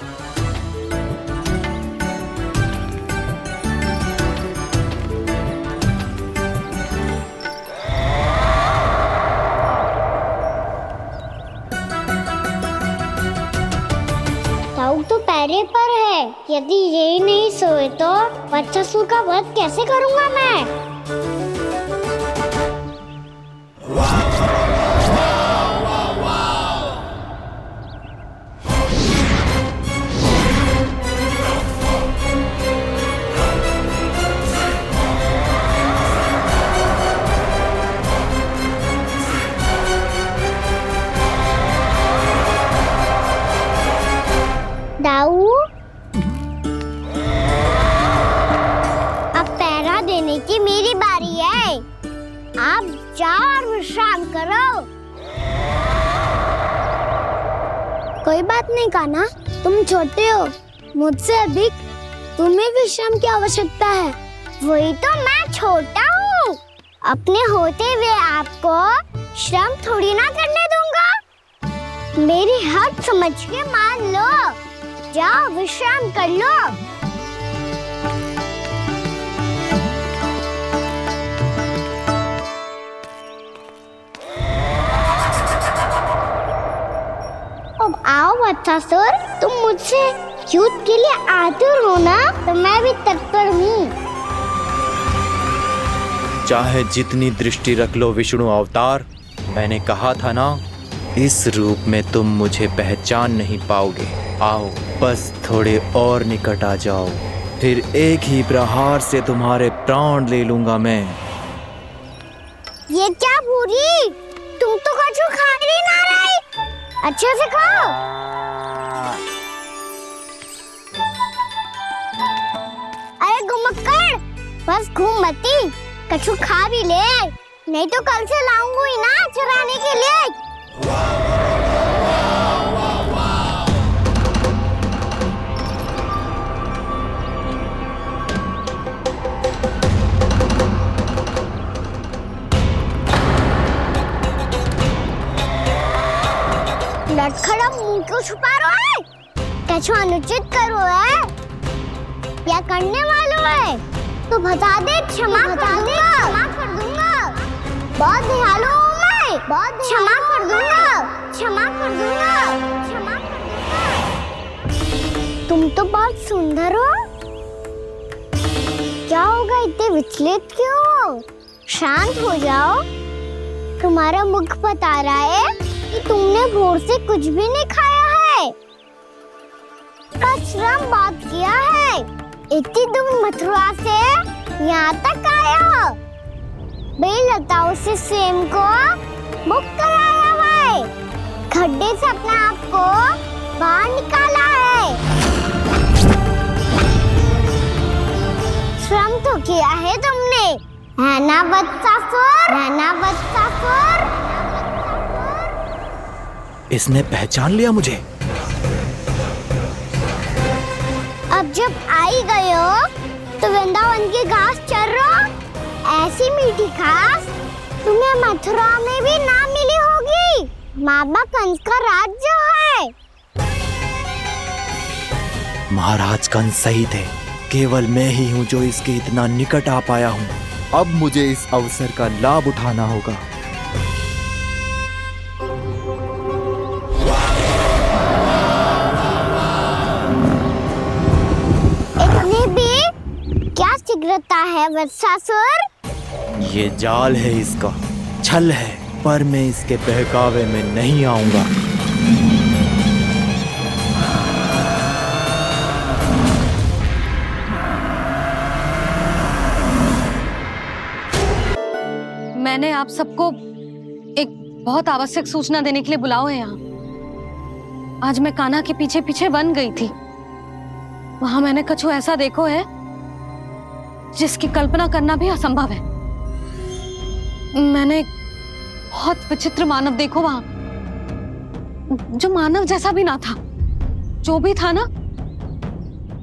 दाऊ तो पैरे पर है। यदि यही नहीं सोए तो बच्चासुर का वध कैसे करूंगा मैं? दाऊ, अब पहरा देने की मेरी बारी है। आप जाओ और विश्राम करो। कोई बात नहीं कान्हा, तुम छोटे हो, मुझसे अधिक तुम्हें विश्राम की आवश्यकता है। वही तो, मैं छोटा हूँ, अपने होते हुए आपको श्रम थोड़ी ना करने दूंगा। मेरी हद समझ के मान लो। जाओ विश्राम कर लो। अब आओ बच्चासुर, तुम मुझसे युद्ध के लिए आतुर हो ना, तो मैं भी तत्पर हूँ। चाहे जितनी दृष्टि रख लो विष्णु अवतार, मैंने कहा था ना, इस रूप में तुम मुझे पहचान नहीं पाओगे। आओ, बस थोड़े और निकट आ जाओ, फिर एक ही प्रहार से तुम्हारे प्राण ले लूंगा मैं। ये क्या भूरी, तुम तो कछु खा ही ना रही। अच्छे से खाओ। अरे गुमक्कड़, बस घूम मती, कछु खा भी ले, नहीं तो कल से लाऊंगी ही ना चराने के लिए। लटखड़ा मुंह क्यों छुपा रहा है? कछु अनुचित करो है या करने वालों है तो बता दे, क्षमा कर दूंगा। बहुत दयालु हूँ मैं, बहुत क्षमा कर दूंगा। तुम तो बहुत सुंदर हो। क्या होगा, इतने विचलित क्यों हो? शांत हो जाओ। तुम्हारा मुख बता रहा है कि तुमने भोर से कुछ भी नहीं खाया है, बस श्रम बात किया है। इतनी दूर मथुरा से यहाँ तक आए हो? बेलताओं से सेम को मुक्त कराया हुआ है, खड्डे से अपने आप को बाहर निकाला है। श्रम तो किया है तुमने, है ना वत्सासुर? है ना वत्सासुर? इसने पहचान लिया मुझे। अब जब आई गए हो तो वृंदावन की घास चर रहे हो। ऐसी मीठी घास तुम्हें मथुरा में भी ना मिली होगी। बाबा कंस का राज जो है। महाराज कंस सही थे, केवल मैं ही हूँ जो इसके इतना निकट आ पाया हूँ। अब मुझे इस अवसर का लाभ उठाना होगा। इतने भी क्या शीघ्रता है वत्सासुर? ये जाल है इसका, छल है, पर मैं इसके बहकावे में नहीं आऊंगा। मैंने आप सबको एक बहुत आवश्यक सूचना देने के लिए बुलाओ है यहाँ। आज मैं कान्हा के पीछे पीछे वन गई थी। वहां मैंने कछु ऐसा देखो है जिसकी कल्पना करना भी असंभव है। मैंने बहुत विचित्र मानव देखो वहां, जो मानव जैसा भी ना था। जो भी था ना,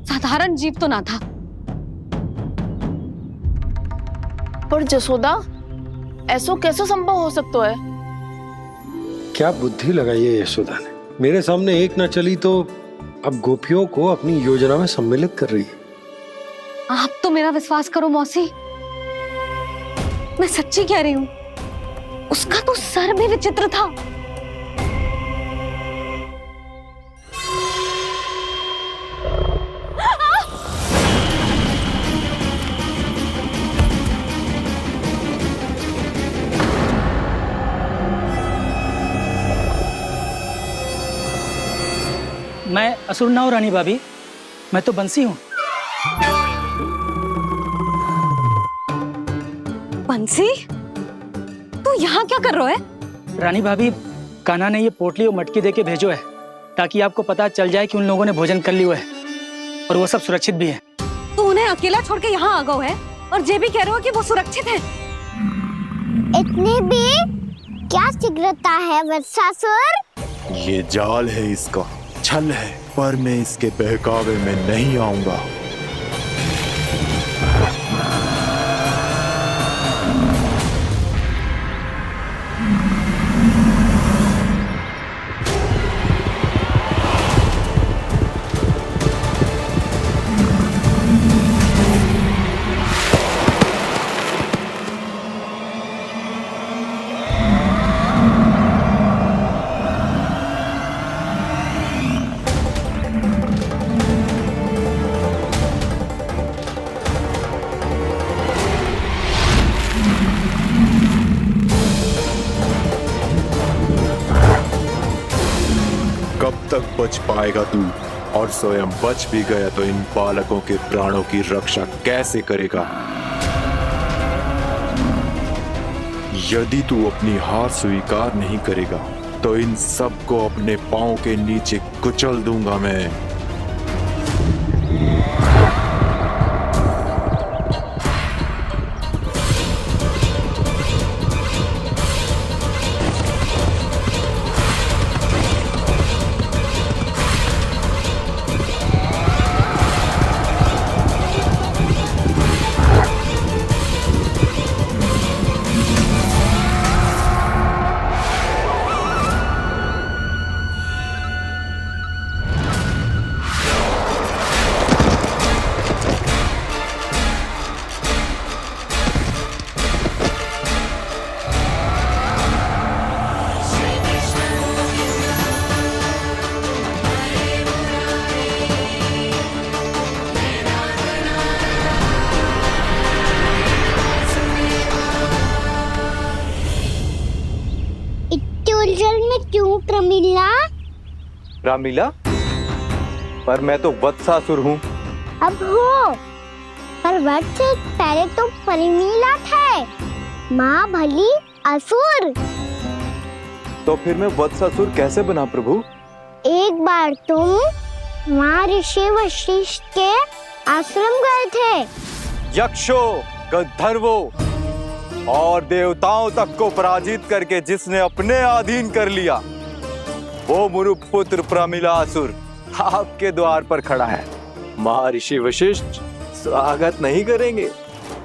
साधारण जीव तो ना था। पर जसोदा, ऐसो कैसे संभव हो सकता है? क्या बुद्धि लगाई है यशोदा ने। मेरे सामने एक ना चली तो अब गोपियों को अपनी योजना में सम्मिलित कर रही है। आप तो मेरा विश्वास करो मौसी, मैं सच्ची कह रही हूँ। उसका तो सर भी विचित्र था। मैं असुर ना हूं रानी भाभी, मैं तो बंसी हूँ। बंसी, तू यहाँ क्या कर रहा है? रानी भाभी, कान्हा ने ये पोटली और मटकी देके भेजो है ताकि आपको पता चल जाए कि उन लोगों ने भोजन कर लिया है और वो सब सुरक्षित भी है। तू उन्हें अकेला छोड़ के यहाँ आ गए है और ये भी कह रहे हो कि वो सुरक्षित है। इतने भी क्या शीघ्रता है वत्सासुर? ये जाल है इसका, छल है, पर मैं इसके बहकावे में नहीं आऊंगा। कब तक बच पाएगा तू? और स्वयं बच भी गया तो इन बालकों के प्राणों की रक्षा कैसे करेगा? यदि तू अपनी हार स्वीकार नहीं करेगा तो इन सबको अपने पांव के नीचे कुचल दूंगा मैं। उलझन में क्यों प्रमिला? रामलीला, पर मैं तो वत्सासुर हूँ। अब हो, पर वट से पहले तो परिमीला थे, माँ भली असुर। तो फिर मैं वत्सासुर कैसे बना प्रभु? एक बार तुम वहाँ ऋषि वशिष्ठ के आश्रम गए थे। यक्षों, गंधर्वों और देवताओं तक को पराजित करके जिसने अपने अधीन कर लिया, वो मुरुपुत्र प्रमिलासुर आपके द्वार पर खड़ा है। महर्षि वशिष्ठ स्वागत नहीं करेंगे?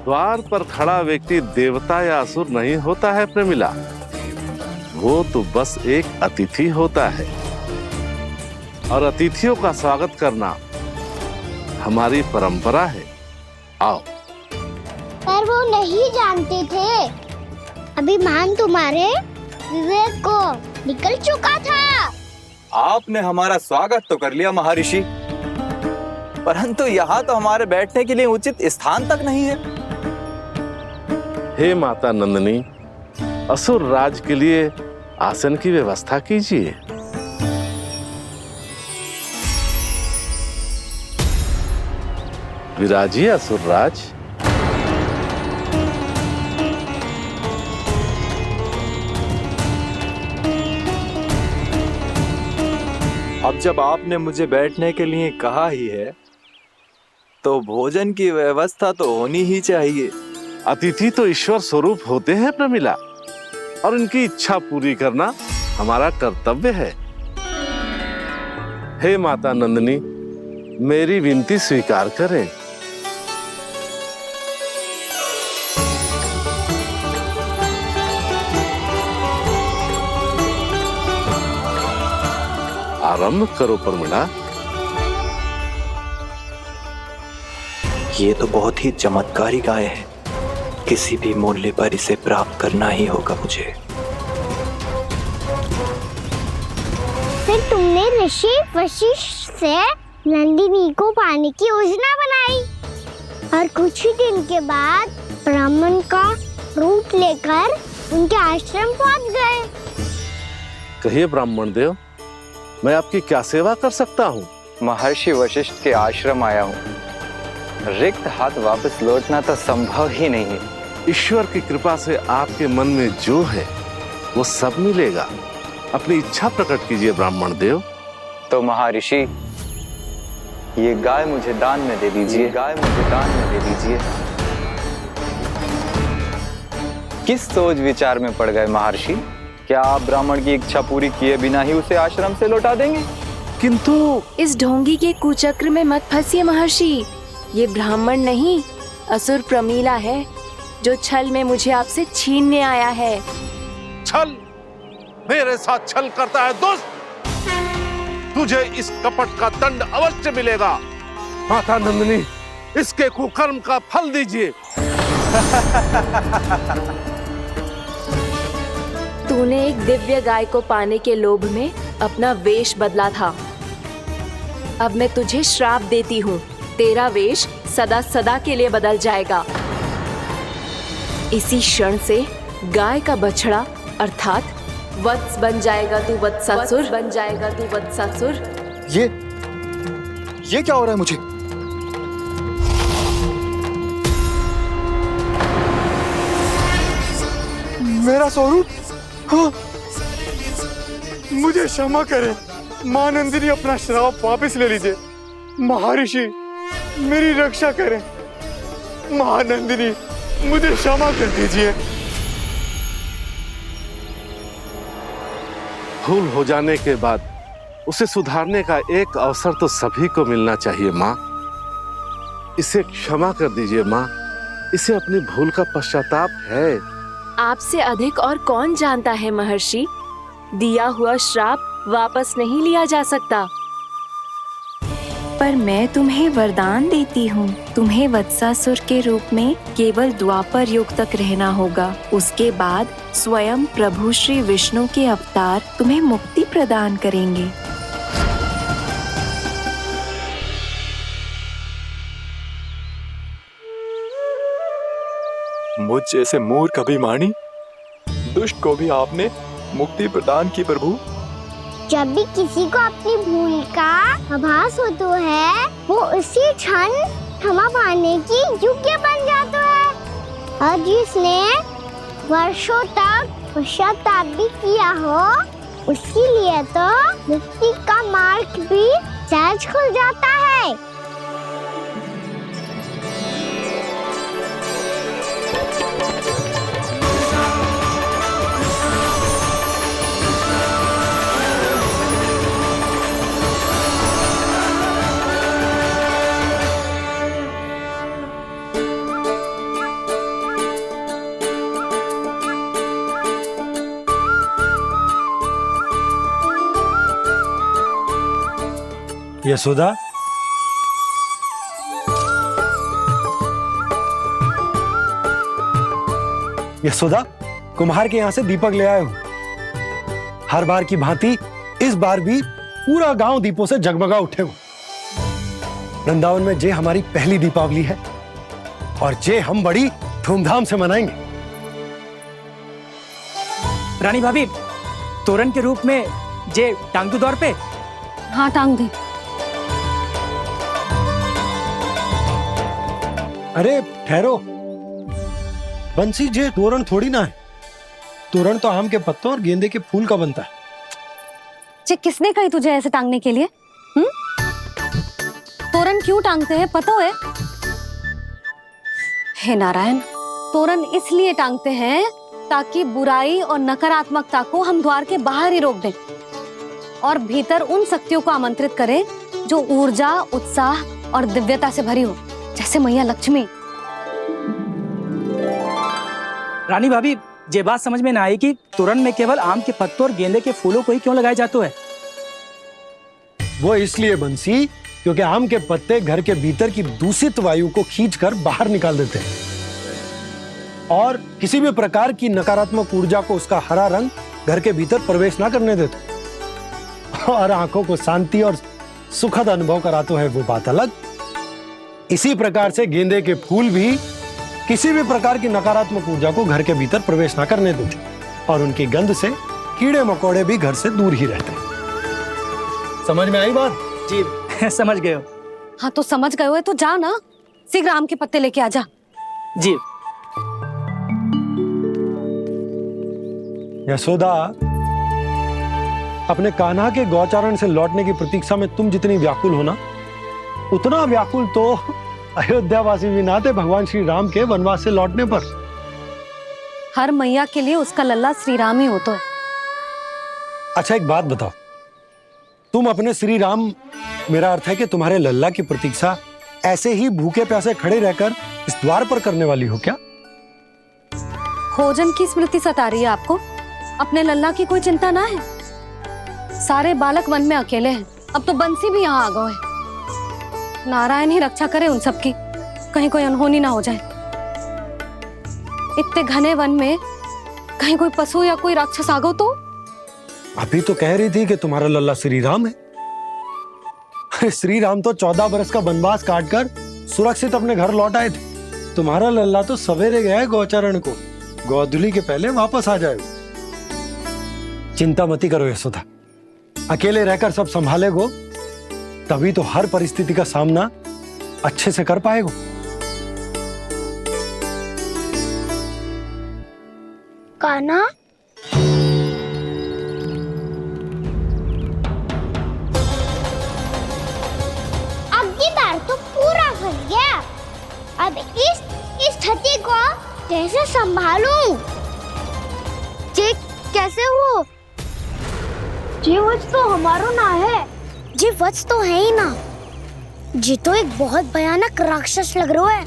द्वार पर खड़ा व्यक्ति देवता या असुर नहीं होता है प्रमिला, वो तो बस एक अतिथि होता है और अतिथियों का स्वागत करना हमारी परंपरा है। आओ। पर वो नहीं जानते थे, अभिमान तुम्हारे विवेक को निकल चुका था। आपने हमारा स्वागत तो कर लिया महर्षि, परंतु यहाँ तो हमारे बैठने के लिए उचित स्थान तक नहीं है। हे माता नंदिनी, असुर राज के लिए आसन की व्यवस्था कीजिए। विराजिए असुर राज। अब जब आपने मुझे बैठने के लिए कहा ही है, तो भोजन की व्यवस्था तो होनी ही चाहिए। अतिथि तो ईश्वर स्वरूप होते हैं प्रमिला, और उनकी इच्छा पूरी करना हमारा कर्तव्य है। हे माता नंदिनी, मेरी विनती स्वीकार करें। आरंभ करो प्रमिला। ये तो बहुत ही चमत्कारी गाय है, किसी भी मूल्य पर इसे प्राप्त करना ही होगा मुझे। फिर तुमने ऋषि वशिष्ठ से नंदिनी को पाने की योजना बनाई और कुछ ही दिन के बाद ब्राह्मण का रूप लेकर उनके आश्रम पहुंच गए। कहिए ब्राह्मण देव, मैं आपकी क्या सेवा कर सकता हूँ? महर्षि वशिष्ठ के आश्रम आया हूँ। रिक्त हाथ वापस लौटना तो संभव ही नहीं है। ईश्वर की कृपा से आपके मन में जो है वो सब मिलेगा। अपनी इच्छा प्रकट कीजिए ब्राह्मण देव। तो महर्षि, ये गाय मुझे दान में दे दीजिए। गाय मुझे दान में दे दीजिए। किस सोच विचार में पड़ गए महर्षि? क्या आप ब्राह्मण की इच्छा पूरी किए बिना ही उसे आश्रम से लौटा देंगे? किंतु इस ढोंगी के कुचक्र में मत फंसिए महर्षि। ये ब्राह्मण नहीं, असुर प्रमीला है, जो छल में मुझे आपसे छीनने आया है। छल? मेरे साथ छल करता है दुष्ट? तुझे इस कपट का दंड अवश्य मिलेगा। माता नंदिनी, इसके कुकर्म का फल दीजिए। तूने एक दिव्य गाय को पाने के लोभ में अपना वेश बदला था। अब मैं तुझे श्राप देती हूँ, तेरा वेश सदा सदा के लिए बदल जाएगा। इसी क्षण से गाय का बछड़ा अर्थात वत्स बन जाएगा तू वत्सासुर। बन जाएगा तू वत्सासुर। ये क्या हो रहा है मुझे? मेरा स्वरूप? हाँ। मुझे क्षमा करें मां नंदिनी, अपना श्राप वापस ले लीजिए। महर्षि, मेरी रक्षा करें। मां नंदिनी, मुझे क्षमा कर दीजिए। भूल हो जाने के बाद उसे सुधारने का एक अवसर तो सभी को मिलना चाहिए माँ। इसे क्षमा कर दीजिए माँ, इसे अपनी भूल का पश्चाताप है। आपसे अधिक और कौन जानता है महर्षि, दिया हुआ श्राप वापस नहीं लिया जा सकता। पर मैं तुम्हें वरदान देती हूँ, तुम्हें वत्सासुर के रूप में केवल द्वापर युग तक रहना होगा। उसके बाद स्वयं प्रभु श्री विष्णु के अवतार तुम्हें मुक्ति प्रदान करेंगे। मुझ जैसे मूर्ख अभिमानी दुष्ट को भी आपने मुक्ति प्रदान की प्रभु। जब भी किसी को अपनी भूल का आभास होता है, वो उसी क्षण क्षमा पाने की योग्य बन जाता है। और जिसने वर्षों तक पश्चाताप भी किया हो, उसके लिए तो मुक्ति का मार्ग भी सहज खुल जाता है। यशोदा, यशोदा, कुम्हार के यहाँ से दीपक ले आए हूं। हर बार की भांति इस बार भी पूरा गांव दीपों से जगमगा उठे हो। वृंदावन में जे हमारी पहली दीपावली है और जे हम बड़ी धूमधाम से मनाएंगे। रानी भाभी, तोरण के रूप में जे टांग दो द्वार पे। हाँ, टांग दे। अरे ठहरो, बंसी, जे तोरण थोड़ी ना है। तोरण तो आम के पत्तों और गेंदे के फूल का बनता है। जे किसने कही तुझे ऐसे टांगने के लिए? तोरण क्यों टांगते हैं पता है? हे नारायण, तोरण इसलिए टांगते हैं ताकि बुराई और नकारात्मकता को हम द्वार के बाहर ही रोक दें और भीतर उन शक्तियों को आमंत्रित करें जो ऊर्जा, उत्साह और दिव्यता से भरी हो, जैसे मैया लक्ष्मी। रानी भाभी, ये बात समझ में ना आई कि तोरण में केवल आम के पत्तों और गेंदे के फूलों को ही क्यों लगाए जाते हैं? वो इसलिए बंसी, क्योंकि आम के पत्ते घर के भीतर की दूषित वायु को खींचकर बाहर निकाल देते हैं और किसी भी प्रकार की नकारात्मक ऊर्जा को उसका हरा रंग घर के भीतर प्रवेश ना करने देते और आंखों को शांति और सुखद अनुभव कराते है, वो बात अलग। इसी प्रकार से गेंदे के फूल भी किसी भी प्रकार की नकारात्मक ऊर्जा को घर के भीतर प्रवेश ना करने देते और उनकी गंध से कीड़े मकोड़े भी घर से दूर ही रहते हैं। समझ में आई बात? जी समझ गए हो। हाँ, तो समझ गए हो तो जा ना, शीघ्र आम के पत्ते लेके आ जा। जी। यशोदा, अपने कान्हा के गौचारण से लौटने की प्रतीक्षा में तुम जितनी व्याकुल हो ना, उतना व्याकुल तो अयोध्यावासी भी ना थे भगवान श्री राम के वनवास से लौटने पर। हर मैया के लिए उसका लल्ला श्री राम ही होता है। अच्छा, एक बात बताओ, तुम अपने श्री राम, मेरा अर्थ है कि तुम्हारे लल्ला की प्रतीक्षा ऐसे ही भूखे प्यासे खड़े रहकर इस द्वार पर करने वाली हो क्या? भोजन की स्मृति सता रही है आपको? अपने लल्ला की कोई चिंता ना है। सारे बालक वन में अकेले हैं, अब तो बंसी भी यहाँ आ गए हैं। नारायण ही रक्षा करे उन सबकी, कहीं कोई अनहोनी ना हो जाए। इतने घने वन में कहीं कोई पशु या कोई राक्षस आ गो तो? अभी तो कह रही थी कि तुम्हारा लल्ला श्री राम है। श्री राम तो 14 बरस का वनवास काटकर सुरक्षित अपने घर लौट आए थे। तुम्हारा लल्ला तो सवेरे गया है गौचरण को, गोधूली के पहले वापस आ जाएगा। चिंता मती करो यशोदा, अकेले रहकर सब संभालेगो तभी तो हर परिस्थिति का सामना अच्छे से कर पाएगो। कान्हा, अब की बार तो पूरा फंस गया। अब इस स्थिति को कैसे संभालूं? ये कैसे हो? ये वच तो हमारो ना है। ये वच तो है ही ना। ये तो एक बहुत भयानक राक्षस लग रहा है।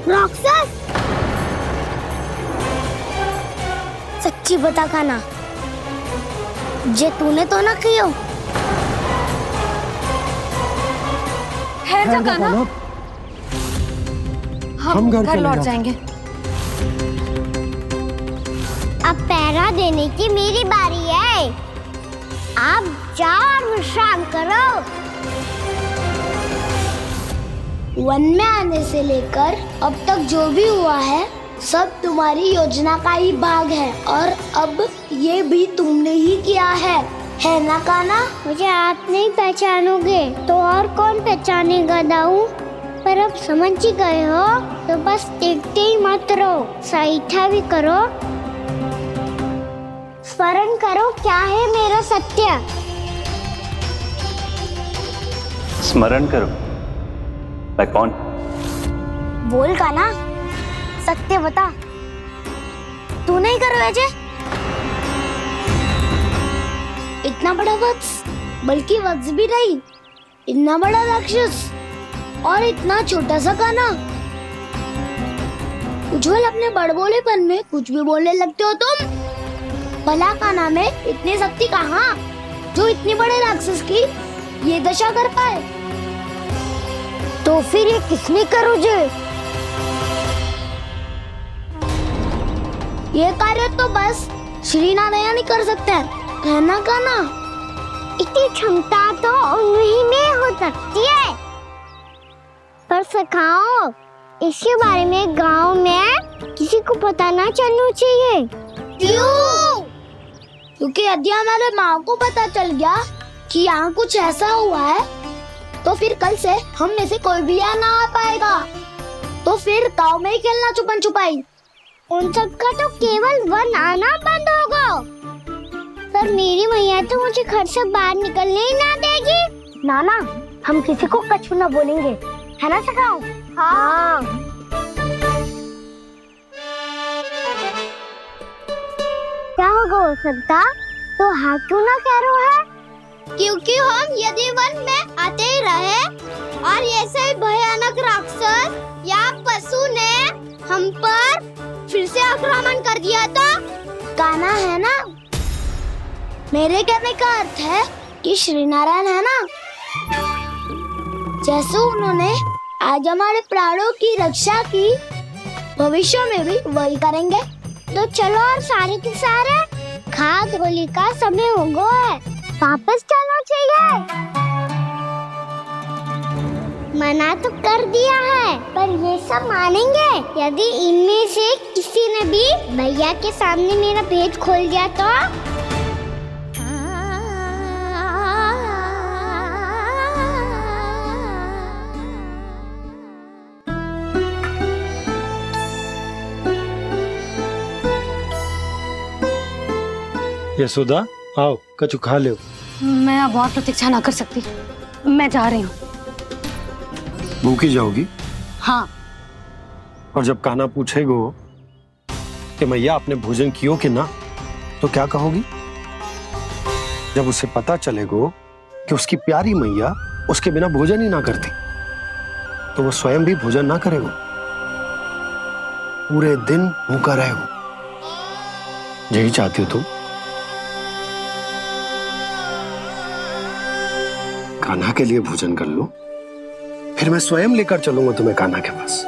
राक्षस? सच्ची बता कान्हा, जे तूने तो ना कियो? ठहर जा कान्हा, हम घर लौट जाएंगे। अब पहरा देने की मेरी बारी है। आप जाओ और विश्राम करो। वन में आने से लेकर अब तक जो भी हुआ है सब तुम्हारी योजना का ही भाग है और अब ये भी तुमने ही किया है। है ना काना? मुझे आप नहीं पहचानोगे तो और कौन पहचानेगा दाऊ? पर अब समझ ही गए हो तो बस देखते ही मत रहो, सईठा भी करो, स्मरण करो क्या है मेरा सत्य। स्मरण करो? मैं कौन? बोल काना, सत्य बता। तू नहीं करो अजय? इतना बड़ा वत्स, बल्कि वत्स भी नहीं, इतना बड़ा राक्षस और इतना छोटा सा काना। उज्जवल अपने बड़बोलेपन में कुछ भी बोलने लगते हो तुम। भला काना में इतनी शक्ति कहाँ जो इतने बड़े राक्षस की ये दशा कर पाए? तो फिर ये किसने करो जे? ये कार्य तो बस श्री नारायण ही कर सकते हैं, है ना काना? इतनी क्षमता तो उन्हीं में हो सकती है, पर सखाओ इसके बारे में गांव में किसी को पता ना चलना चाहिए। क्यों? क्योंकि यदि हमारे माँ को पता चल गया कि यहाँ कुछ ऐसा हुआ है तो फिर कल से हम में से कोई भी यहाँ ना आ पाएगा। तो फिर गांव में ही खेलना छुपन छुपाई। उन सब का तो केवल वन आना बंद होगा। पर मेरी मैया तो मुझे घर से बाहर निकलने ही ना देगी। नाना, हम किसी को कछु ना बोलेंगे, है ना सखाओ? हाँ। क्या होगा हो सकता? तो हाँ क्यों ना कह रहा है? क्योंकि हम यदि वन में आते ही रहे और ऐसे भयानक राक्षस या पशु ने हम पर फिर से आक्रमण कर दिया तो काना, है ना? मेरे कहने का अर्थ है कि श्री नारायण है ना, जैसे उन्होंने आज हमारे प्राणों की रक्षा की, भविष्य में भी वही करेंगे। तो चलो और सारे के सारे खाद होली का समय हो गया है, वापस चलना चाहिए। मना तो कर दिया है, पर ये सब मानेंगे यदि इनमें से किसी ने भी भैया के सामने मेरा पेट खोल दिया तो? यशोदा, आओ कछु खा लो। मैं अब और प्रतीक्षा ना कर सकती, मैं जा रही हूँ। भूखी जाओगी? हाँ। और जब कान्हा पूछेगो कि मैया आपने भोजन कियो कि ना, तो क्या कहोगी? जब उसे पता चलेगो कि उसकी प्यारी मैया उसके बिना भोजन ही ना करती, तो वो स्वयं भी भोजन ना करेगो, पूरे दिन भूखा रहेगो। यही चाहती हो तुम? कान्हा के लिए भोजन कर लो, फिर मैं स्वयं लेकर चलूंगा तुम्हें कान्हा के पास।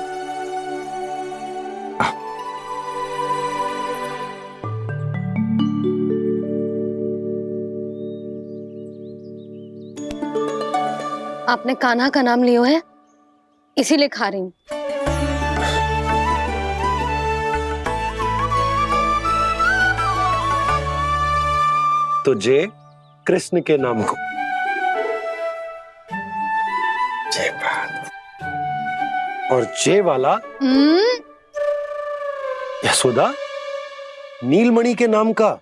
आपने कान्हा का नाम लियो है, इसीलिए खा रही हूँ। तो जय कृष्ण के नाम को। जय बात। और जय वाला यशोदा, नीलमणि के नाम का।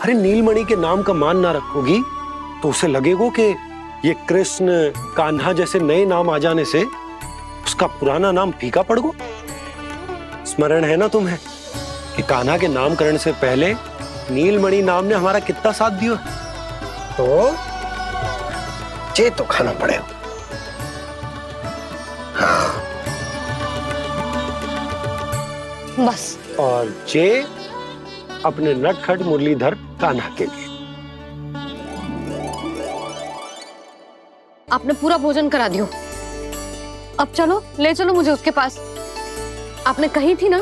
अरे नीलमणि के नाम का मान ना रखोगी तो उसे लगेगा कि ये कृष्ण कान्हा जैसे नए नाम आ जाने से उसका पुराना नाम फीका पड़ गो। स्मरण है ना तुम्हें कि कान्हा के नामकरण से पहले नीलमणि नाम ने हमारा कितना साथ दिया? तो जे तो खाना पड़ेगा। हाँ। बस। और जे अपने नटखट मुरलीधर कान्हा के लिए। आपने पूरा भोजन करा दियो, अब चलो, ले चलो मुझे उसके पास। आपने कही थी ना?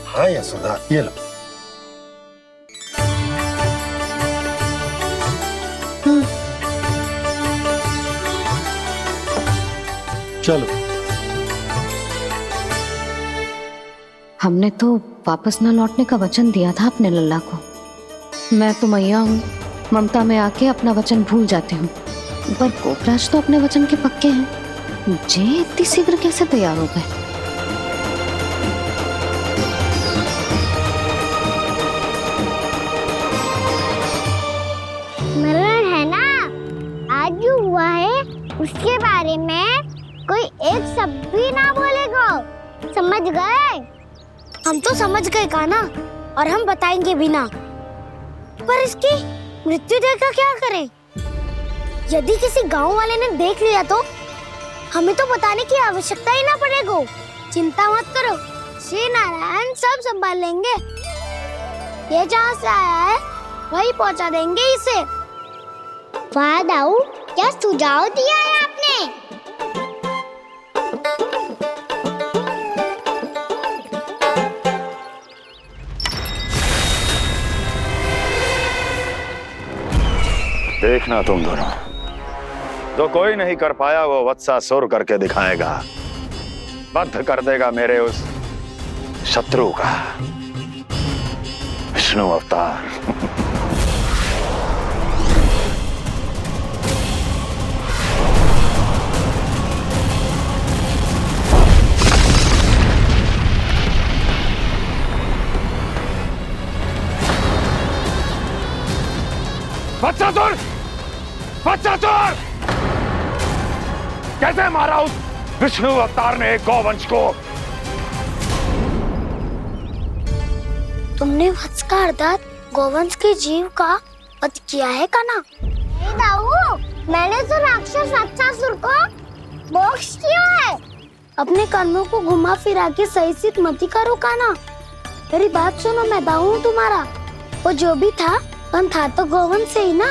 हाँ यशोदा, ये लो। चलो। हमने तो वापस न लौटने का वचन दिया था अपने लल्ला को। मैं तो मैया हूँ, ममता में आके अपना वचन भूल जाती हूँ, पर गोपराज तो अपने वचन के पक्के हैं। जे इतनी शीघ्र कैसे तैयार हो गए? मरण है ना, आज जो हुआ है उसके बारे में कोई एक शब्द भी ना बोलेगा, समझ गए? हम तो समझ गए कान्हा, और हम बताएंगे भी ना। पर इसकी मृत्यु देखकर क्या करें? यदि किसी गांव वाले ने देख लिया तो हमें तो बताने की आवश्यकता ही ना पड़ेगा। चिंता मत करो, श्री नारायण सब संभाल लेंगे। ये जहाँ से आया है वही पहुँचा देंगे इसे। वाह दाऊ, क्या सुझाव दिया है आपने? देखना तुम दोनों, जो कोई नहीं कर पाया वो वत्सासुर करके दिखाएगा, बद्ध कर देगा मेरे उस शत्रु का विष्णु अवतार। वत्सासुर! वत्सासुर! कैसे मारा उस विष्णु अवतार ने गौवंश को? तुमने वत्स का अर्थात गौवंश के जीव का वध किया है कान्हा? नहीं दाऊ, मैंने तो राक्षस वत्सासुर को मोक्ष दिया है। अपने कर्मों को घुमा फिरा के सही सिद्ध मत करो कान्हा। मेरी बात सुनो, मैं दाऊ हूँ तुम्हारा। वो जो भी था तो गौवंश से ही ना।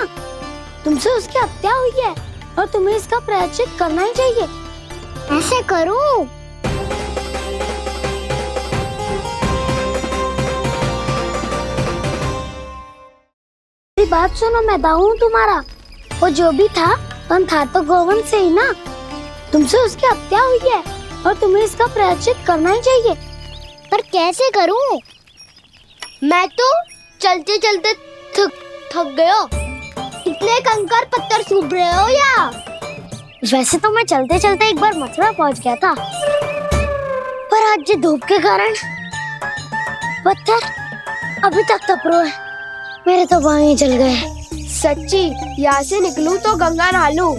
तुमसे उसकी हत्या हुई है और तुम्हें इसका प्रायश्चित करना ही चाहिए। ऐसे करूं? मेरी बात सुनो, मैं दाऊ हूँ तुम्हारा। वो जो भी था तो गौवंश से ही ना। तुमसे उसकी हत्या हुई है और तुम्हें इसका प्रायश्चित करना ही चाहिए। पर कैसे करूं? मैं तो चलते चलते थक गया। इतने कंकर पत्थर सूख रहे हो या? वैसे तो मैं चलते चलते एक बार मथुरा पहुंच गया था, पर आज धूप के कारण पत्थर अभी तक तप रहे हैं। मेरे तो पाँव ही जल गए। सच्ची, यहाँ से निकलूं तो गंगा नहा लूं।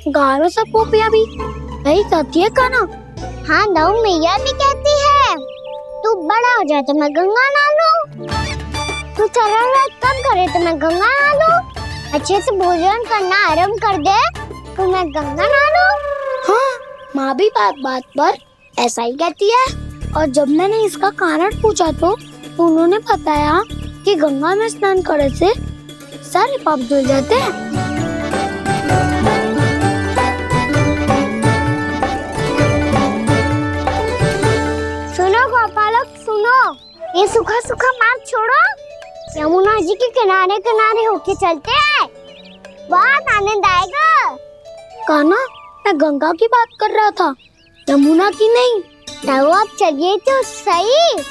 गारो सब पोपिया भी यही कहती है कान्हा। हाँ दाऊ, मैया भी कहती है तू बड़ा हो जाए तो मैं गंगा नहा लूं, तू चरण कम करे तो मैं गंगा नहा लूं, अच्छे से भोजन करना आरंभ कर दे तो मैं गंगा नहा लूं। हाँ, माँ भी बात बात पर ऐसा ही कहती है। और जब मैंने इसका कारण पूछा तो उन्होंने बताया कि गंगा में स्नान करने से सारे पाप धुल जाते हैं। सुनो गोपालक सुनो, ये सूखा सूखा मार्ग छोड़ो, यमुना जी के किनारे किनारे होके चलते हैं, बहुत आनंद आएगा। कान्हा, मैं गंगा की बात कर रहा था, यमुना की नहीं। तो आप चलिए तो सही।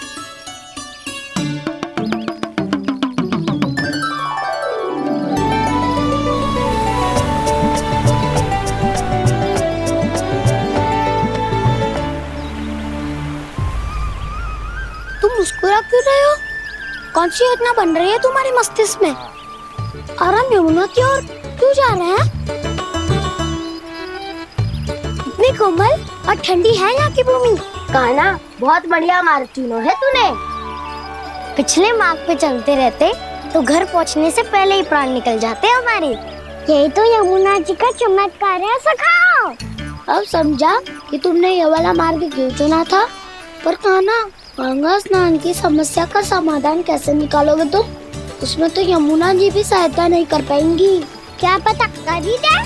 तुम मुस्कुरा क्यों रहे हो? कौन सी योजना बन रही है तुम्हारे मस्तिष्क में? और हम यमुना की ओर क्यों जा रहे हैं? इतनी कोमल और ठंडी है यहाँ की भूमि। कान्हा, बहुत बढ़िया मार्ग चुना है तूने। पिछले मार्ग पे चलते रहते तो घर पहुँचने से पहले ही प्राण निकल जाते हमारे। यही तो यमुना जी का चमत्कार है सखाओ। अब समझा कि तुमने ये वाला मार्ग क्यों चुना था। पर कान्हा, गंगा स्नान की समस्या का समाधान कैसे निकालोगे तुम? उसमें तो यमुना जी भी सहायता नहीं कर पाएंगी। क्या पता कर ही दे।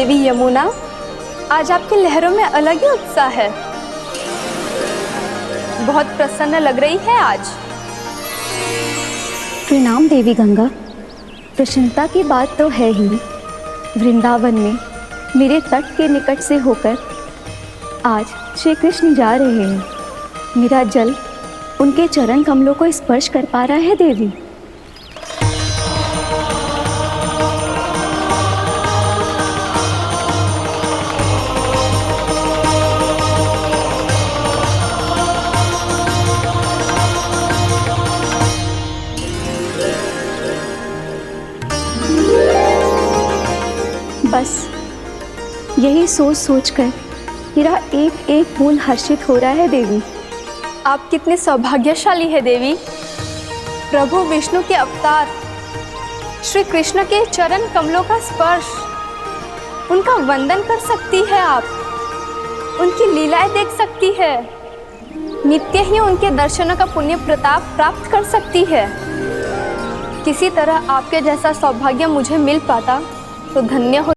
देवी यमुना, आज आपकी लहरों में अलग ही उत्साह है। बहुत प्रसन्न लग रही है आज। प्रणाम देवी गंगा। प्रसन्नता की बात तो है ही। वृंदावन में मेरे तट के निकट से होकर आज श्री कृष्ण जा रहे हैं। मेरा जल उनके चरण कमलों को स्पर्श कर पा रहा है देवी। बस यही सोच सोचकर मेरा एक एक फूल हर्षित हो रहा है देवी। आप कितने सौभाग्यशाली है देवी। प्रभु विष्णु के अवतार श्री कृष्ण के चरण कमलों का स्पर्श, उनका वंदन कर सकती है आप, उनकी लीलाएं देख सकती है, नित्य ही उनके दर्शनों का पुण्य प्रताप प्राप्त कर सकती है। किसी तरह आपके जैसा सौभाग्य मुझे मिल पाता तो धन्य हो।